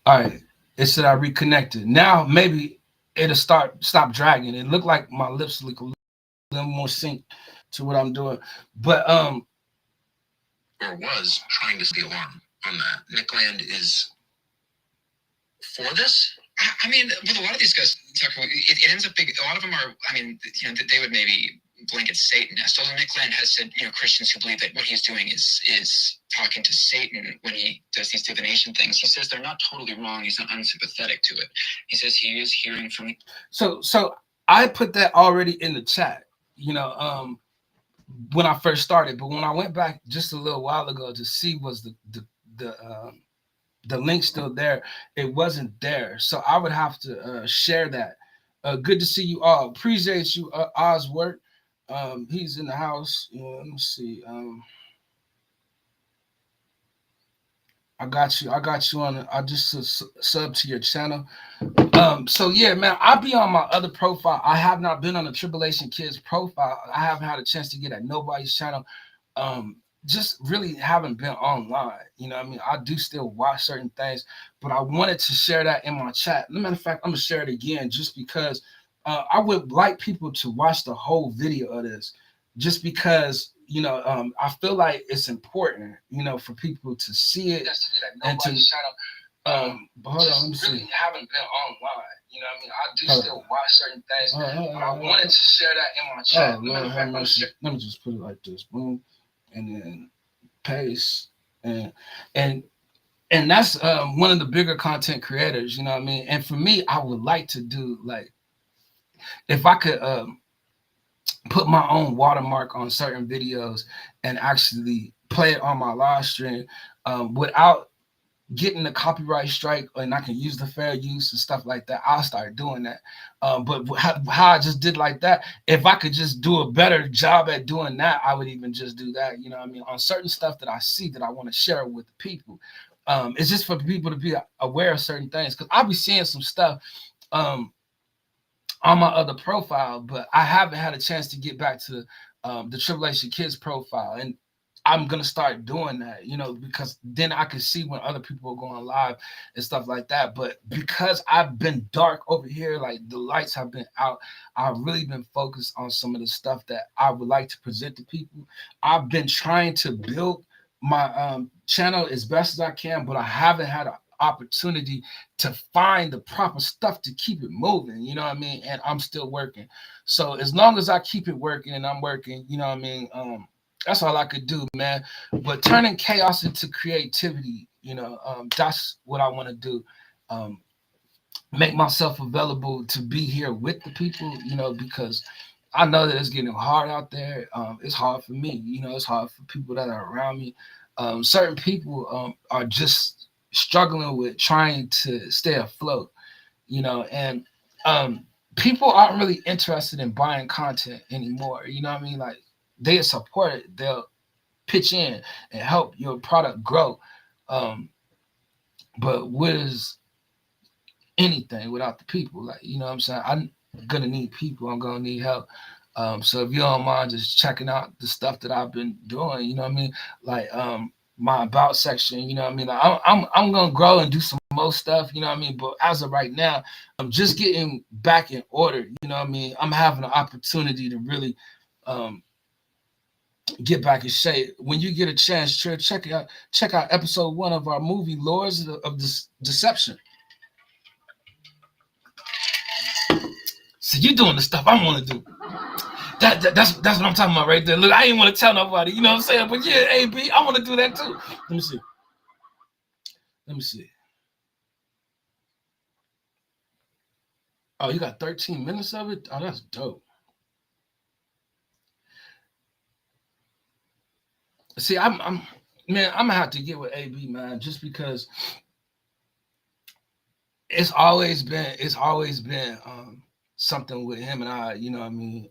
all right? It said I reconnected. Now maybe it'll stop dragging. It looked like my lips look a little more sync to what I'm doing, but or was trying to set the alarm on that. Nick Land is for this. I mean, with a lot of these guys, it ends up big. A lot of them are. I mean, they would maybe blanket Satanist. Although Nick Land has said, Christians who believe that what he's doing is talking to Satan when he does these divination things. He says they're not totally wrong. He's not unsympathetic to it. He says he is hearing from. So I put that already in the chat. When I first started, but when I went back just a little while ago to see was the link still there, it wasn't there. So I would have to share that. Good to see you all. Appreciate you, Oswald. He's in the house. Let me see. I got you. I got you on. I just sub to your channel. So yeah, man, I'll be on my other profile. I have not been on the Tribulation Kids profile. I haven't had a chance to get at nobody's channel. Just really haven't been online. You know what I mean? I do still watch certain things, but I wanted to share that in my chat. As a matter of fact, I'm gonna share it again just because I would like people to watch the whole video of this, just because I feel like it's important, for people to see it and to but hold on, let me see. Really haven't been online. You know what I mean? I do still watch certain things, but I wanted to share that in my chat. Let me just put it like this. Boom. And then paste. And that's one of the bigger content creators, you know what I mean? And for me, I would like to do like if I could put my own watermark on certain videos and actually play it on my live stream without getting the copyright strike, and I can use the fair use and stuff like that, I'll start doing that. But how I just did like that, if I could just do a better job at doing that, I would even just do that. You know what I mean? On certain stuff that I see that I want to share with the people. It's just for people to be aware of certain things, because I'll be seeing some stuff on my other profile, but I haven't had a chance to get back to the Tribulation Kids profile. And I'm gonna start doing that, because then I can see when other people are going live and stuff like that. But because I've been dark over here, like the lights have been out, I've really been focused on some of the stuff that I would like to present to people. I've been trying to build my channel as best as I can, but I haven't had an opportunity to find the proper stuff to keep it moving, you know what I mean? And I'm still working. So as long as I keep it working and I'm working, you know what I mean? That's all I could do, man. But turning chaos into creativity, that's what I want to do. Um, make myself available to be here with the people, because I know that it's getting hard out there. It's hard for me, it's hard for people that are around me. Certain people are just struggling with trying to stay afloat, and um, people aren't really interested in buying content anymore. You know what I mean? Like they support it, they'll pitch in and help your product grow. Um, but what is anything without the people? Like, what I'm saying? I'm gonna need people. I'm gonna need help. So if you don't mind just checking out the stuff that I've been doing, you know what I mean? Like my about section, you know what I mean? Like, I'm gonna grow and do some more stuff, you know what I mean? But as of right now, I'm just getting back in order, you know what I mean? I'm having an opportunity to really um get back in shape. When you get a chance, sure, check out episode 1 of our movie Lords of Deception. So you doing the stuff I want to do. That's what I'm talking about right there. Look, I ain't want to tell nobody, you know what I'm saying? But yeah, AB, I want to do that too. Let me see. Let me see. Oh, you got 13 minutes of it? Oh, that's dope. See, I'm man, I'm gonna have to get with AB, man, just because it's always been something with him and I, you know what I mean,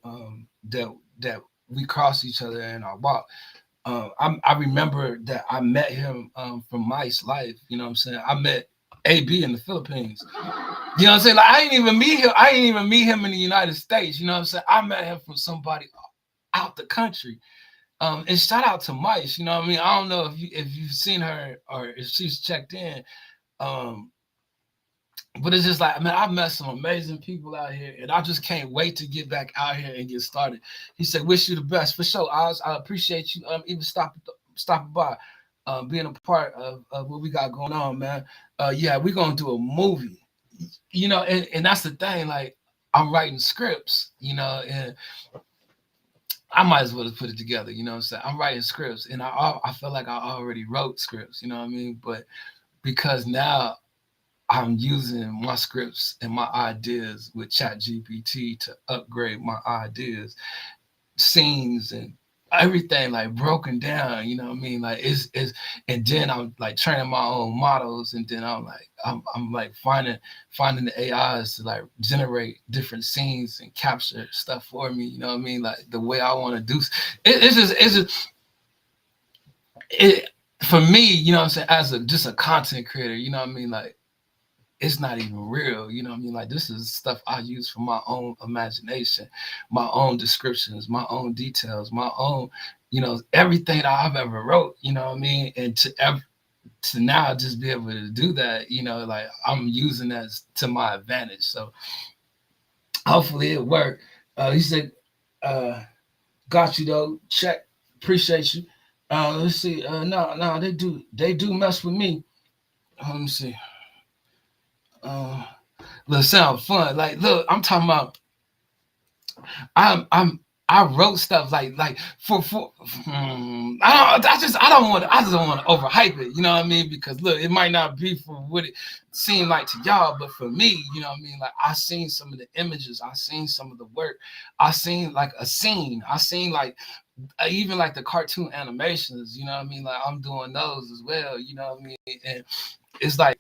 that we cross each other in our walk. I remember that I met him from Mice Life. You know what I'm saying? I met AB in the Philippines. You know what I'm saying? Like I didn't even meet him. I didn't even meet him in the United States. You know what I'm saying? I met him from somebody out the country. And shout out to Mice. You know what I mean? I don't know if you've seen her or if she's checked in. Um, but it's just like, man, I've met some amazing people out here, and I just can't wait to get back out here and get started. He said, "Wish you the best for sure, Oz. I appreciate you even stopping by, being a part of what we got going on, man. Yeah, we're gonna do a movie, and that's the thing. Like, I'm writing scripts, and I might as well just put it together. You know what I'm saying? I'm writing scripts, and I feel like I already wrote scripts. You know what I mean? But because now I'm using my scripts and my ideas with ChatGPT to upgrade my ideas, scenes and everything like broken down, you know what I mean? Like it's and then I'm like training my own models, and then I'm like finding the AIs to like generate different scenes and capture stuff for me, you know what I mean? Like the way I want to do it's just it for me, you know what I'm saying, as just a content creator, you know what I mean? Like it's not even real. You know what I mean? Like this is stuff I use for my own imagination, my own descriptions, my own details, my own, everything that I've ever wrote, you know what I mean? And to now just be able to do that, like I'm using that to my advantage. So hopefully it worked. He said, got you though. Check. Appreciate you. Let's see. No, they do mess with me. Let me see. Uh, Look, sound fun. Like, look, I'm talking about. I wrote stuff like for I just don't want to overhype it. You know what I mean? Because look, it might not be for what it seemed like to y'all, but for me, you know what I mean. Like I seen some of the images, I seen some of the work, I seen like a scene, I seen like even like the cartoon animations. You know what I mean? Like I'm doing those as well. You know what I mean? And it's like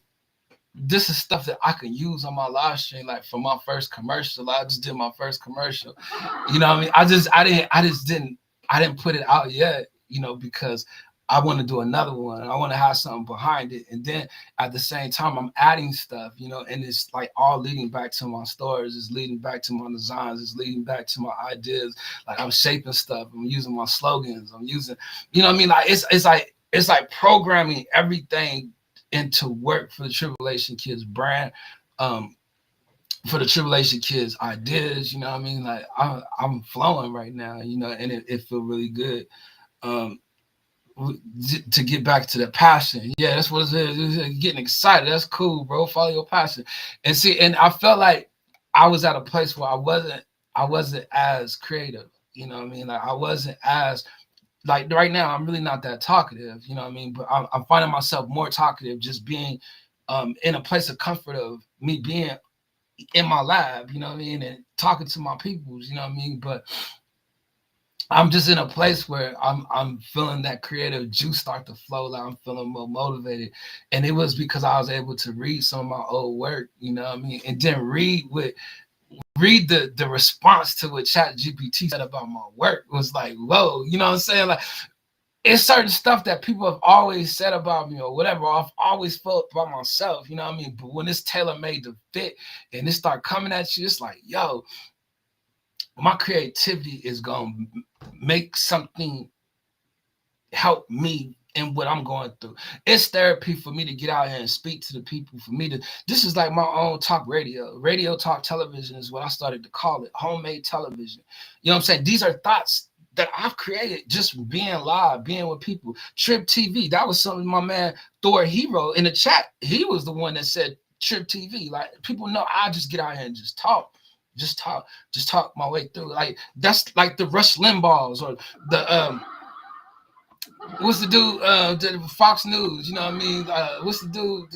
this is stuff that I can use on my live stream. Like for my first commercial, I just did my first commercial. You know what I mean? I didn't put it out yet, because I want to do another one. I want to have something behind it. And then at the same time, I'm adding stuff, and it's like all leading back to my stories. It's leading back to my designs. It's leading back to my ideas. Like I'm shaping stuff. I'm using my slogans. I'm using, you know what I mean? Like it's like programming everything into work for the Tribulation Kids brand, for the Tribulation Kids ideas. You know what I mean? Like I'm flowing right now, and it feels really good. Um, to get back to the passion. Yeah, that's what it is. It's getting excited. That's cool, bro. Follow your passion. And see, and I felt like I was at a place where I wasn't as creative. You know what I mean? Like I wasn't as like right now, I'm really not that talkative, you know what I mean? But I'm finding myself more talkative just being in a place of comfort of me being in my lab, you know what I mean, and talking to my peoples, you know what I mean. But I'm just in a place where I'm feeling that creative juice start to flow. Like I'm feeling more motivated, and it was because I was able to read some of my old work, you know what I mean, and then read the response to what Chat GPT said about my work was like, whoa, you know what I'm saying? Like it's certain stuff that people have always said about me or whatever. I've always felt about myself, you know what I mean? But when it's tailor made to fit and it start coming at you, it's like, yo, my creativity is gonna make something help me in what I'm going through. It's therapy for me to get out here and speak to the people. For me to, this is like my own talk radio. Radio talk television is what I started to call it. Homemade television. You know what I'm saying? These are thoughts that I've created just being live, being with people. Trip TV. That was something my man Thor Hero in the chat. He was the one that said Trip TV. Like people know I just get out here and just talk. Just talk my way through. Like that's like the Rush Limbaughs or the what's the dude? The Fox News. You know what I mean? What's the dude?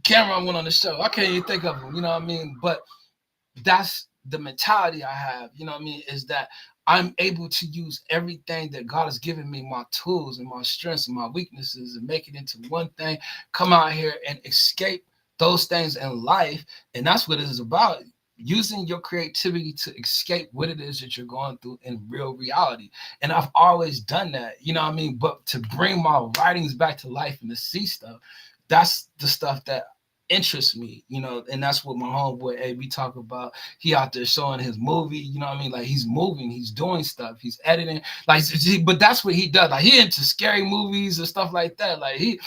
Cameron went on the show. I can't even think of him. You know what I mean? But that's the mentality I have. You know what I mean? Is that I'm able to use everything that God has given me, my tools and my strengths and my weaknesses, and make it into one thing. Come out here and escape those things in life, and that's what it is about. Using your creativity to escape what it is that you're going through in real reality. And I've always done that, you know what I mean? But to bring my writings back to life and to see stuff, that's the stuff that interests me, you know, and that's what my homeboy AB talk about. He out there showing his movie, you know what I mean? Like he's moving, he's doing stuff, he's editing, like, but that's what he does. Like he into scary movies and stuff like that. Like he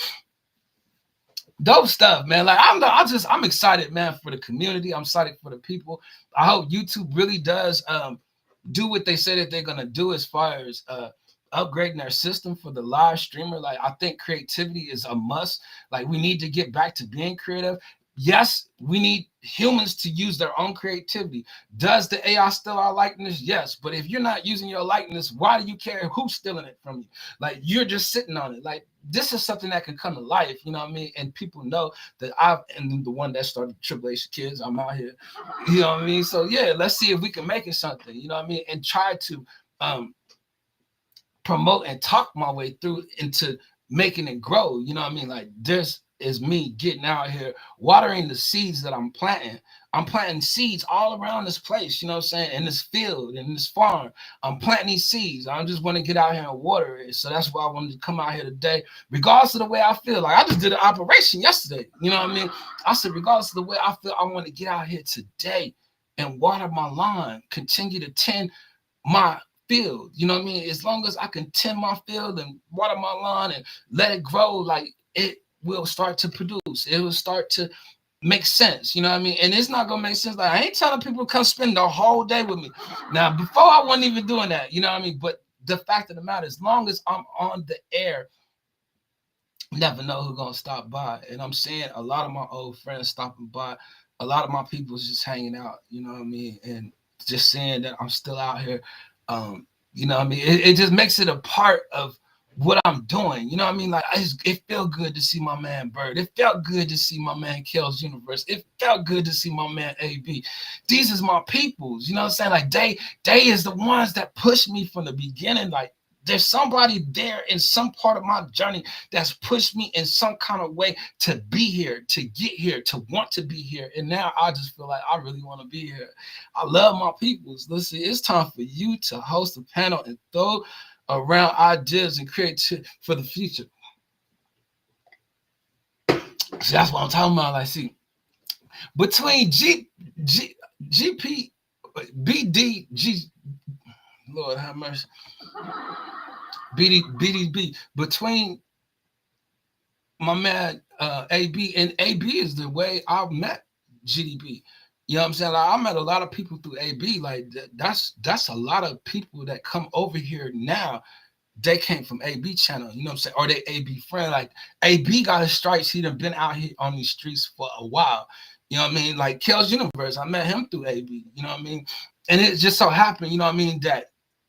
dope stuff, man. Like I'm excited, man, for the community. I'm excited for the people. I hope YouTube really does do what they say that they're gonna do as far as upgrading their system for the live streamer. Like I think creativity is a must. Like we need to get back to being creative. Yes, we need humans to use their own creativity. Does the AI steal our likeness? Yes. But if you're not using your likeness, why do you care who's stealing it from you? Like you're just sitting on it. Like this is something that can come to life, you know what I mean? And people know that I've and the one that started Triple H Kids. I'm out here, you know what I mean? So yeah, let's see if we can make it something, you know what I mean? And try to promote and talk my way through into making it grow. You know what I mean? Like this is me getting out here, watering the seeds that I'm planting. I'm planting seeds all around this place, you know what I'm saying? In this field, in this farm. I'm planting these seeds. I just want to get out here and water it. So that's why I wanted to come out here today, regardless of the way I feel. Like I just did an operation yesterday. You know what I mean? I said, regardless of the way I feel, I want to get out here today and water my lawn, continue to tend my field. You know what I mean? As long as I can tend my field and water my lawn and let it grow, like it will start to produce. It will start to make sense. You know what I mean? And it's not gonna make sense. Like I ain't telling people to come spend the whole day with me. Now, before I wasn't even doing that, you know what I mean? But the fact of the matter, as long as I'm on the air, you never know who's gonna stop by. And I'm seeing a lot of my old friends stopping by, a lot of my people's just hanging out, you know what I mean? And just saying that I'm still out here. You know what I mean? It just makes it a part of what I'm doing. You know what I mean? Like it felt good to see my man Bird. It felt good to see my man Kels Universe. It felt good to see my man AB. These is my peoples. You know what I'm saying? Like they is the ones that pushed me from the beginning. Like there's somebody there in some part of my journey that's pushed me in some kind of way to be here, to get here, to want to be here. And now I just feel like I really want to be here. I love my peoples. Listen, it's time for you to host a panel and throw around ideas and create for the future. See, that's what I'm talking about. Like, see, between GP, BDG, Lord have mercy, BDB, between my man AB, and AB is the way I met GDB. You know what I'm saying? Like I met a lot of people through AB. Like that's a lot of people that come over here now. They came from AB channel, you know what I'm saying? Or they AB friend. Like AB got his stripes. He done been out here on these streets for a while. You know what I mean? Like Kels Universe, I met him through AB. You know what I mean? And it just so happened, you know what I mean, that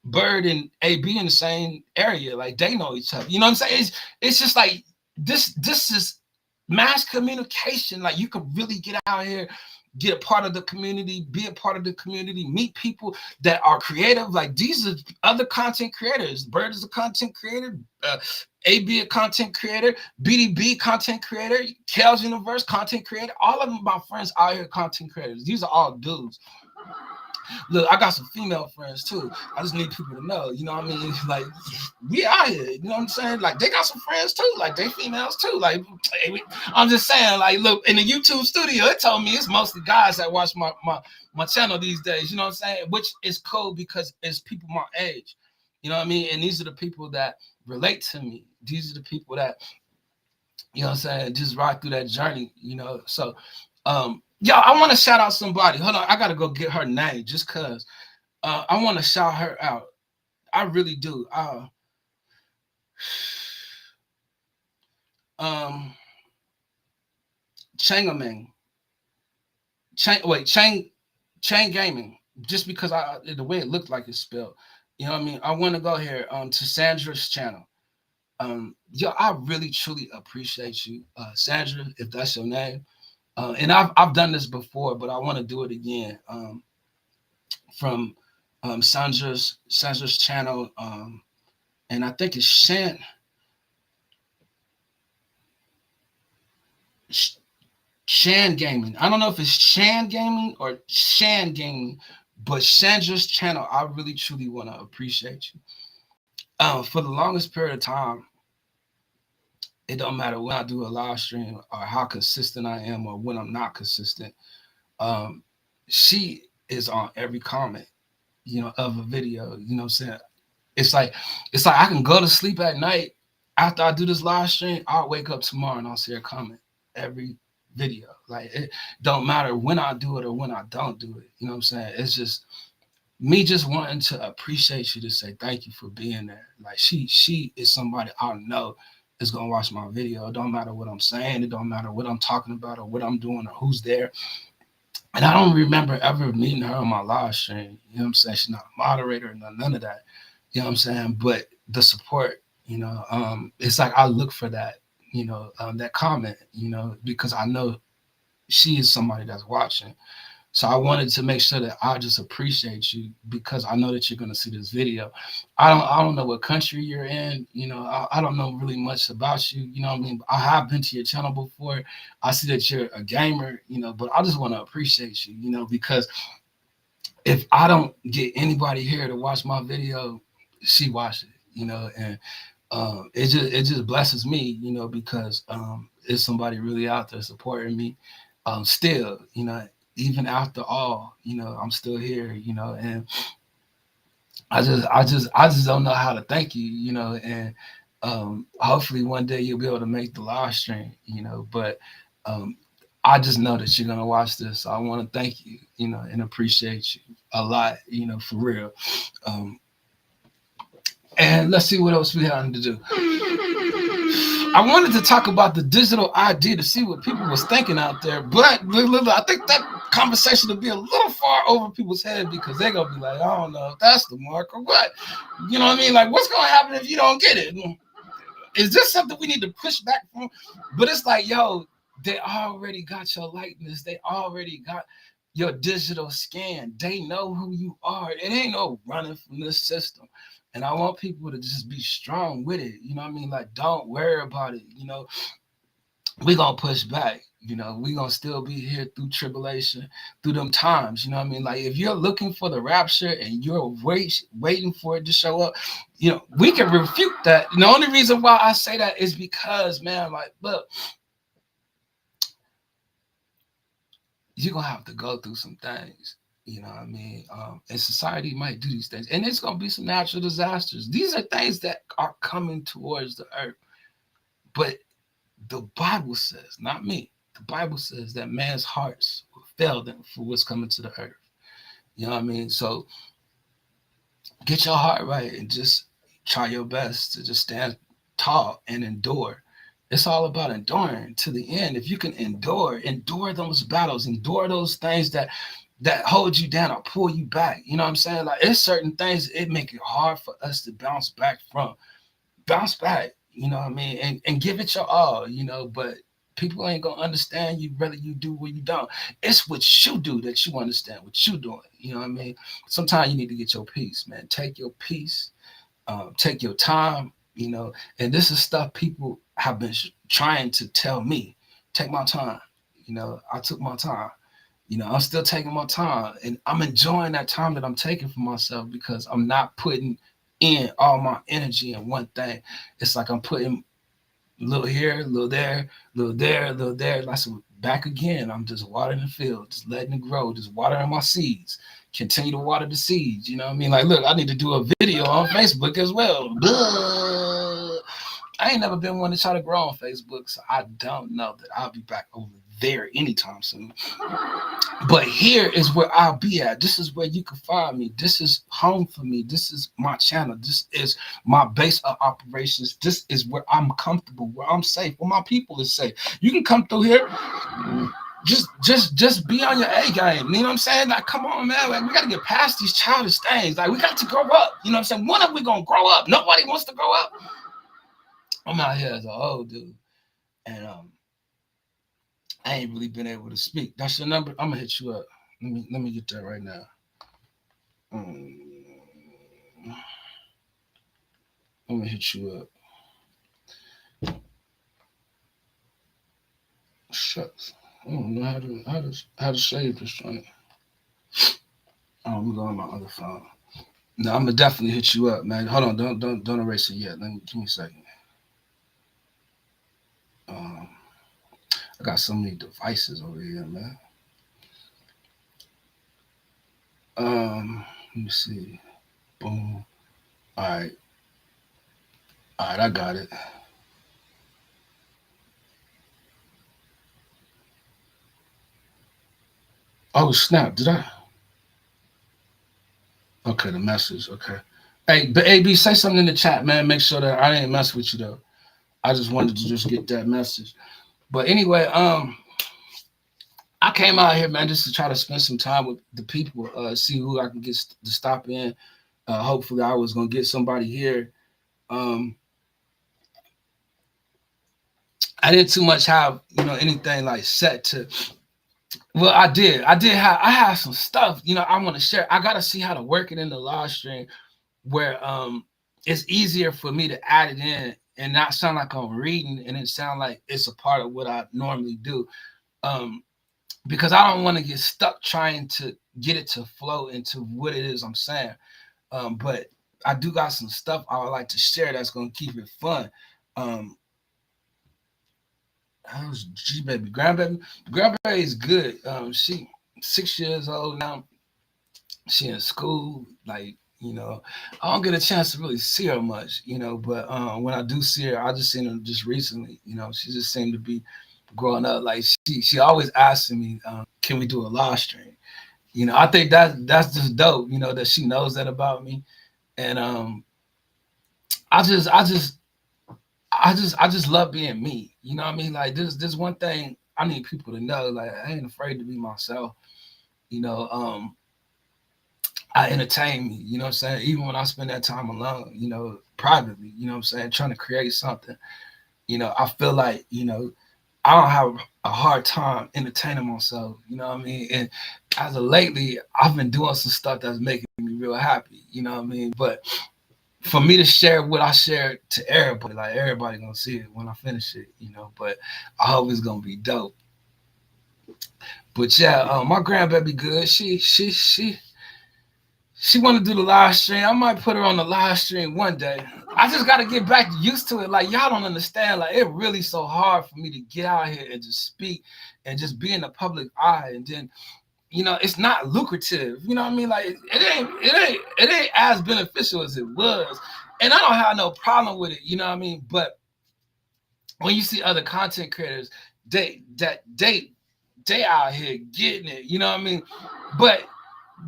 Bird and AB in the same area. Like they know each other. You know what I'm saying? It's just like this is mass communication. Like you can really get out here, get a part of the community, be a part of the community, meet people that are creative. Like these are other content creators. Bird is a content creator, AB a content creator, BDB content creator, Kels Universe content creator. All of them my friends out here content creators. These are all dudes. Look, I got some female friends too. I just need people to know, you know what I mean? Like, we out here, you know what I'm saying? Like, they got some friends too, like, they females too. Like, I'm just saying, like, look, in the YouTube studio, it told me it's mostly guys that watch my channel these days, you know what I'm saying? Which is cool because it's people my age, you know what I mean? And these are the people that relate to me. These are the people that, you know what I'm saying, just ride through that journey, you know? So, yo, I want to shout out somebody. Hold on, I gotta go get her name just cause I want to shout her out. I really do. Um, Changaming, Chang Gaming. Just because the way it looked like it's spelled, you know what I mean. I want to go here to Sandra's channel. Yo, I really truly appreciate you, Sandra, if that's your name. And I've done this before, but I want to do it again. From Sandra's channel, and I think it's Shan Gaming. I don't know if it's Shan Gaming or Shan Gaming, but Sandra's channel. I really truly want to appreciate you. For the longest period of time, it don't matter when I do a live stream or how consistent I am or when I'm not consistent. Um, she is on every comment, you know, of a video. You know what I'm saying? It's like I can go to sleep at night after I do this live stream. I'll wake up tomorrow and I'll see her comment every video. Like it don't matter when I do it or when I don't do it. You know what I'm saying? It's just me just wanting to appreciate you to say thank you for being there. Like she is somebody I know is gonna watch my video. It don't matter what I'm saying. It don't matter what I'm talking about or what I'm doing or who's there. And I don't remember ever meeting her on my live stream. You know what I'm saying? She's not a moderator, none of that. You know what I'm saying? But the support, you know, it's like I look for that, you know, that comment, you know, because I know she is somebody that's watching. So I wanted to make sure that I just appreciate you because I know that you're gonna see this video. I don't know what country you're in, you know, I don't know really much about you, you know what I mean? I have been to your channel before. I see that you're a gamer, you know, but I just want to appreciate you, you know, because if I don't get anybody here to watch my video, she watched it, you know, and it just blesses me, you know, because it's somebody really out there supporting me. Still, you know, even after all, you know, I'm still here, you know, and I just don't know how to thank you, you know, and hopefully one day you'll be able to make the live stream, you know, but um, I just know that you're gonna watch this. So I want to thank you, you know, and appreciate you a lot, you know, for real. Um, and let's see what else we have to do. I wanted to talk about the digital ID to see what people was thinking out there, but I think that conversation will be a little far over people's head because they're gonna be like, I don't know if that's the mark or what. You know what I mean? Like, what's gonna happen if you don't get it? Is this something we need to push back from? But it's like, yo, they already got your likeness. They already got your digital scan. They know who you are. It ain't no running from this system. And I want people to just be strong with it. You know what I mean? Like, don't worry about it. You know, we gonna push back. You know, we gonna still be here through tribulation, through them times. You know what I mean? Like, if you're looking for the rapture and you're waiting for it to show up, you know, we can refute that. And the only reason why I say that is because, man, like, look, you're gonna have to go through some things. You know what I mean? And society might do these things, and it's gonna be some natural disasters. These are things that are coming towards the earth, but the Bible says, not me. The Bible says that man's hearts will fail them for what's coming to the earth. You know what I mean? So get your heart right and just try your best to just stand tall and endure. It's all about enduring to the end. If you can endure those battles, endure those things that that hold you down or pull you back. You know what I'm saying? Like it's certain things it make it hard for us to bounce back from. Bounce back, you know what I mean, and give it your all, you know, but people ain't gonna understand you whether you do or you don't. It's what you do that you understand what you doing. You know what I mean? Sometimes you need to get your peace, man. Take your peace, take your time, you know, and this is stuff people have been trying to tell me. Take my time. You know, I took my time. You know, I'm still taking my time and I'm enjoying that time that I'm taking for myself because I'm not putting in all my energy in one thing. It's like I'm putting a little here, a little there, a little there, a little there. Like so back again, I'm just watering the field, just letting it grow, just watering my seeds. Continue to water the seeds. You know what I mean? Like, look, I need to do a video on Facebook as well. Blah. I ain't never been one to try to grow on Facebook, so I don't know that I'll be back over there anytime soon. But here is where I'll be at. This is where you can find me. This is home for me. This is my channel. This is my base of operations. This is where I'm comfortable, where I'm safe, where my people is safe. You can come through here. Just be on your A game. You know what I'm saying? Like, come on, man. Like, we gotta get past these childish things. Like, we got to grow up. You know what I'm saying? When are we gonna grow up? Nobody wants to grow up. I'm out here as an old dude, and I ain't really been able to speak. That's your number. I'm gonna hit you up. Let me get that right now. I'm gonna hit you up. Shucks. I don't know how to save this joint. I'm going on my other phone. No, I'm gonna definitely hit you up, man. Hold on, don't erase it yet. Give me a second. I got so many devices over here, man. Let me see. Boom. All right. All right, I got it. Oh snap! Did I? Okay, the message. Okay. Hey, but AB, say something in the chat, man. Make sure that I didn't mess with you though. I just wanted to just get that message. But anyway, I came out here, man, just to try to spend some time with the people, see who I can get to stop in. Hopefully, I was gonna get somebody here. Um, I didn't too much have anything like set to. Well, I did. I had some stuff. I want to share. I gotta see how to work it in the live stream where it's easier for me to add it in and not sound like I'm reading and it sound like it's a part of what I normally do. Because I don't want to get stuck trying to get it to flow into what it is I'm saying. But I do got some stuff I would like to share that's gonna keep it fun. How's G baby? Grandbaby? Grandbaby is good. She 6 years old now. She in school. Like, I don't get a chance to really see her much, but when I do see her, I just seen her just recently. She just seemed to be growing up. Like she always asking me, can we do a live stream? I think that's just dope, that she knows that about me. And I just love being me. You know what I mean? Like this one thing I need people to know. Like I ain't afraid to be myself. You know, I entertain me. You know what I'm saying? Even when I spend that time alone, privately. You know what I'm saying? Trying to create something. I feel like I don't have a hard time entertaining myself. You know what I mean? And as of lately, I've been doing some stuff that's making me real happy. You know what I mean? But for me to share what I share to everybody, like everybody gonna see it when I finish it, but I hope it's gonna be dope. But yeah, my grandbaby good. She want to do the live stream. I might put her on the live stream one day. I just got to get back used to it. Like y'all don't understand. Like it really so hard for me to get out here and just speak and just be in the public eye. And then, it's not lucrative. You know what I mean? Like it ain't as beneficial as it was. And I don't have no problem with it. You know what I mean? But when you see other content creators, they out here getting it. You know what I mean? But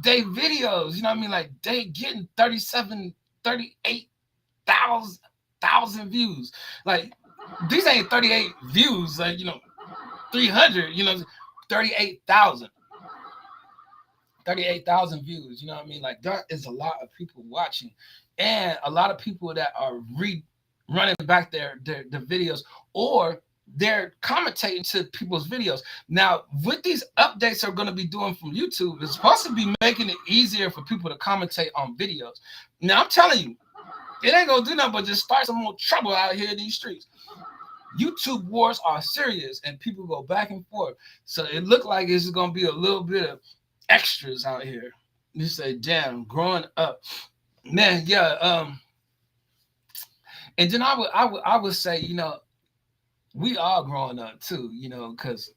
they videos, you know what I mean? Like they getting 38,000 views. Like these ain't 38 views, like 300, 38,000. 38,000 views. You know what I mean? Like that is a lot of people watching, and a lot of people that are running back their videos, or they're commentating to people's videos. Now, with these updates are going to be doing from YouTube, it's supposed to be making it easier for people to commentate on videos. Now, I'm telling you, it ain't gonna do nothing but just start some more trouble out here in these streets. YouTube wars are serious, and people go back and forth. So it looked like it's gonna be a little bit of extras out here. You say, damn, growing up, man, yeah. And then I would say, we are growing up too, because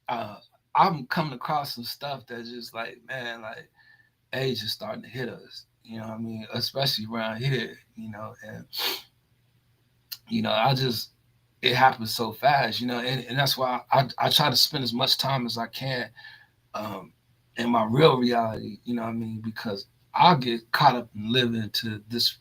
uh, I'm coming across some stuff that's just like, man, like age is starting to hit us. You know what I mean? Especially around here, and I just it happens so fast, and that's why I try to spend as much time as I can um, in my real reality, you know what I mean? Because I'll get caught up in living to this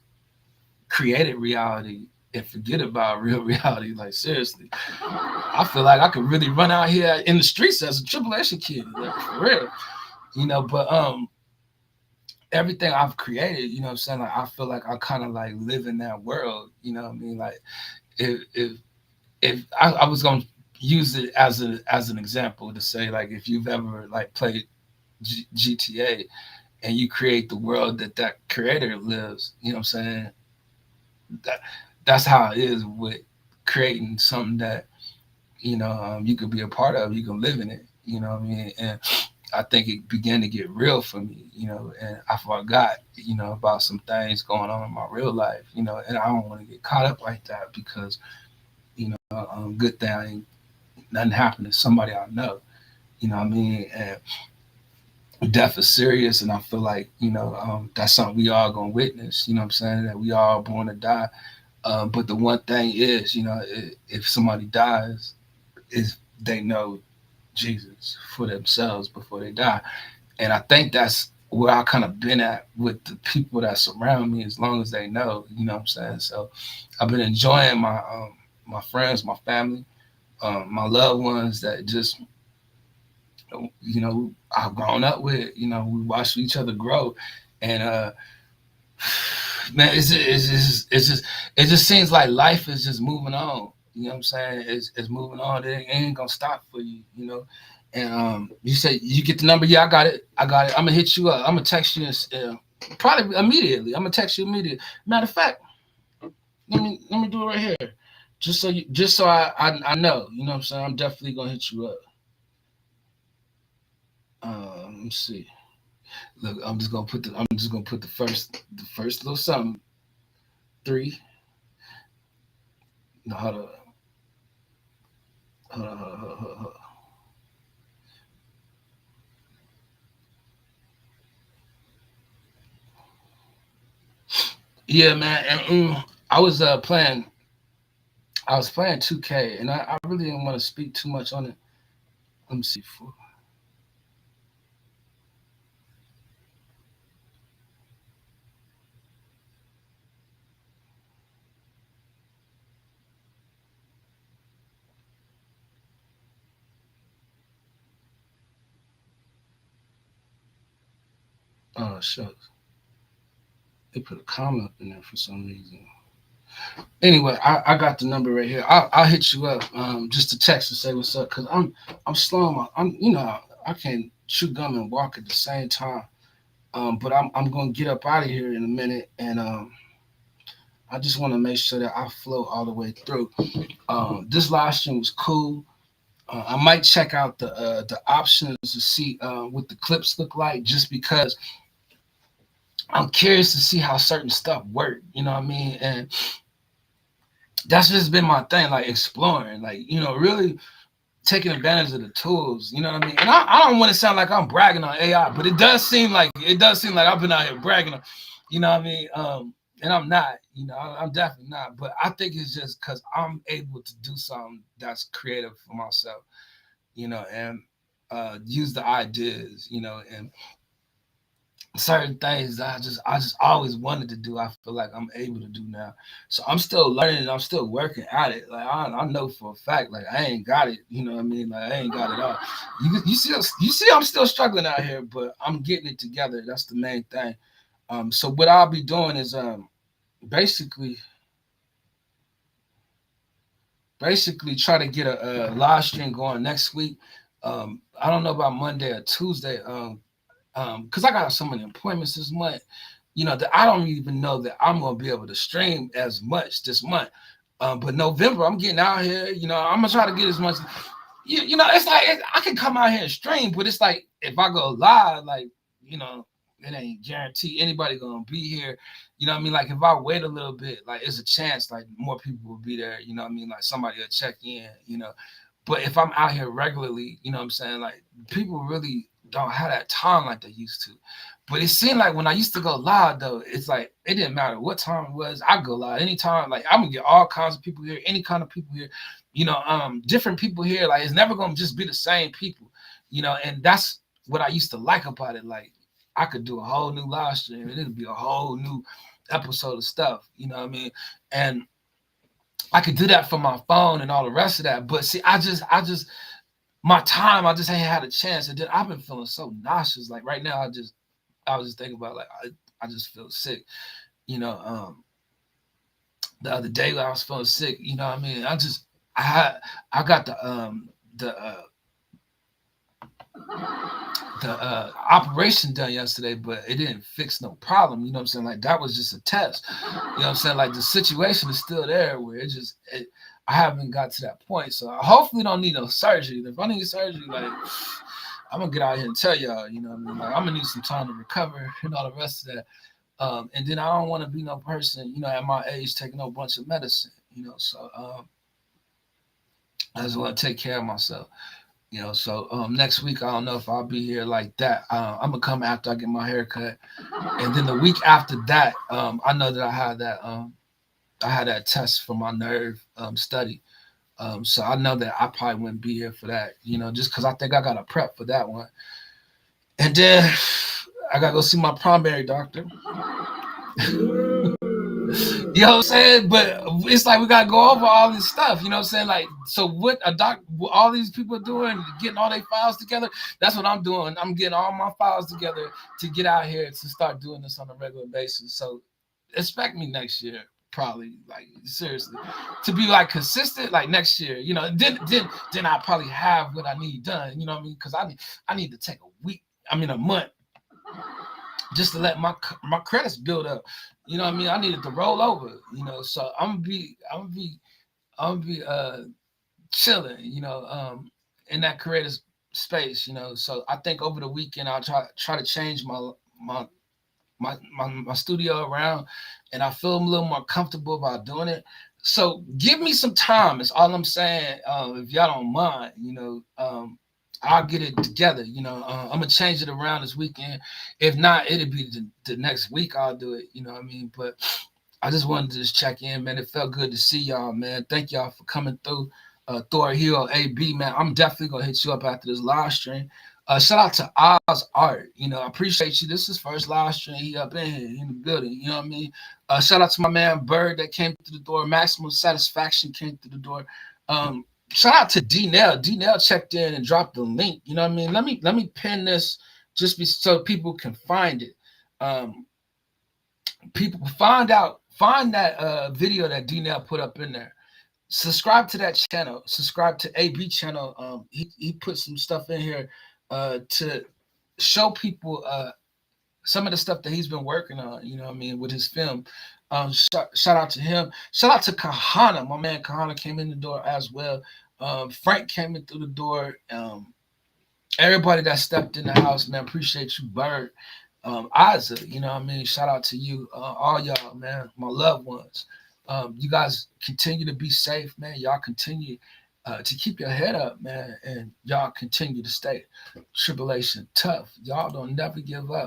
created reality and forget about real reality. Like seriously, I feel like I could really run out here in the streets as a tribulation kid, like, for real, But everything I've created, you know what I'm saying? Like I feel like I kind of like live in that world, you know what I mean? Like if if I was gonna use it as an example to say like if you've ever like played GTA and you create the world that creator lives, you know what I'm saying? That that's how it is with creating something that you could be a part of, you can live in it, you know what I mean? And I think it began to get real for me, and I forgot, about some things going on in my real life, and I don't want to get caught up like that because, good thing nothing happened to somebody I know, you know what I mean? And death is serious, and I feel like, that's something we all gonna witness, you know what I'm saying? That we all born to die. But the one thing is, if somebody dies, is they know Jesus for themselves before they die. And I think that's where I kind of been at with the people that surround me, as long as they know, you know what I'm saying? So I've been enjoying my friends, my family, my loved ones that just I've grown up with. We watch each other grow, and man, it just seems like life is just moving on. You know what I'm saying? It's moving on. It ain't gonna stop for you. And you say you get the number. Yeah, I got it. I got it. I'm gonna hit you up. I'm gonna text you. Probably immediately. I'm gonna text you immediately. Matter of fact, let me do it right here. Just so I know. You know what I'm saying? I'm definitely gonna hit you up. Let me see. Look, I'm just gonna put the first little something. Three. No, hold on. Hold on, hold on, hold on, hold on. Yeah, man. And playing. I was playing 2K, and I really didn't want to speak too much on it. Let me see. Oh shucks, they put a comment up in there for some reason. Anyway, I got the number right here. I'll hit you up just to text and say what's up because I'm slowing my I can't chew gum and walk at the same time. But I'm gonna get up out of here in a minute, and I just want to make sure that I flow all the way through. This live stream was cool. I might check out the options to see what the clips look like, just because I'm curious to see how certain stuff work. You know what I mean? And that's just been my thing, like exploring, like really taking advantage of the tools. You know what I mean? And I don't want to sound like I'm bragging on AI, but it does seem like I've been out here bragging on. You know what I mean? And I'm not. I'm definitely not. But I think it's just because I'm able to do something that's creative for myself. And use the ideas. And certain things that I just always wanted to do. I feel like I'm able to do now. So I'm still learning and I'm still working at it. Like I know for a fact, like I ain't got it. You know what I mean? Like I ain't got it all. You see I'm still struggling out here, but I'm getting it together. That's the main thing. So what I'll be doing is basically basically try to get a live stream going next week. I don't know about Monday or Tuesday. Because I got so many appointments this month, that I don't even know that I'm gonna be able to stream as much this month. But November, I'm getting out here. I'm gonna try to get as much. It's like I can come out here and stream, but it's like if I go live, like you know, it ain't guaranteed anybody gonna be here. You know what I mean? Like if I wait a little bit, like it's a chance like more people will be there. You know what I mean? Like somebody will check in. But if I'm out here regularly, you know what I'm saying? Like people really don't have that time like they used to. But it seemed like when I used to go live though, it's like it didn't matter what time it was. I go live anytime. Like I'm gonna get all kinds of people here, any kind of people here, different people here. Like it's never gonna just be the same people, and that's what I used to like about it. Like I could do a whole new live stream and it'd be a whole new episode of stuff, you know what I mean? And I could do that from my phone and all the rest of that. But see, I just my time, I just ain't had a chance. And then I've been feeling so nauseous. Like right now, I was just thinking about like I just feel sick. You know, the other day when I was feeling sick, you know what I mean? I got the operation done yesterday, but it didn't fix no problem. You know what I'm saying? Like that was just a test. You know what I'm saying? Like the situation is still there where I haven't got to that point. So I hopefully don't need no surgery. If I need surgery, like I'm gonna get out here and tell y'all, you know what I mean? Like I'm gonna need some time to recover and all the rest of that. And then I don't want to be no person, at my age taking no bunch of medicine, So I just want to take care of myself. So next week I don't know if I'll be here like that. I'm gonna come after I get my hair cut, and then the week after that, I know that I had that test for my nerve study. So I know that I probably wouldn't be here for that, just because I think I got to prep for that one. And then I gotta go see my primary doctor. You know what I'm saying? But it's like we gotta go over all this stuff. You know what I'm saying? Like, so what all these people are doing, getting all their files together. That's what I'm doing. I'm getting all my files together to get out here to start doing this on a regular basis. So expect me next year, probably. Like seriously, to be like consistent. Like next year, then I probably have what I need done. You know what I mean? Because I need to take a week. I mean a month just to let my credits build up. You know what I mean? I needed to roll over, So I'm gonna be chilling, in that creative space, So I think over the weekend I'll try to change my my studio around, and I feel a little more comfortable about doing it. So give me some time. Is all I'm saying. If y'all don't mind, I'll get it together. I'm gonna change it around this weekend. If not, it'll be the next week. I'll do it. You know what I mean? But I just wanted to just check in, man. It felt good to see y'all, man. Thank y'all for coming through. Thor Hero AB, man. I'm definitely gonna hit you up after this live stream. Shout out to Oz Art. I appreciate you. This is first live stream. He up in here in the building. You know what I mean? Shout out to my man Bird that came through the door. Maximum Satisfaction came through the door. Shout out to D Nell. D Nell checked in and dropped the link. You know what I mean? Let me pin this so people can find it. People find that video that D Nell put up in there. Subscribe to that channel. Subscribe to AB channel. He put some stuff in here to show people some of the stuff that he's been working on, you know what I mean, with his film. Shout out to him. Shout out to Kahana. My man Kahana came in the door as well. Frank came in through the door. Everybody that stepped in the house, man, appreciate you, Bird. Isaac, you know what I mean? Shout out to you, all y'all, man, my loved ones. You guys continue to be safe, man. Y'all continue to keep your head up, man, and y'all continue to stay tribulation tough. Y'all don't never give up.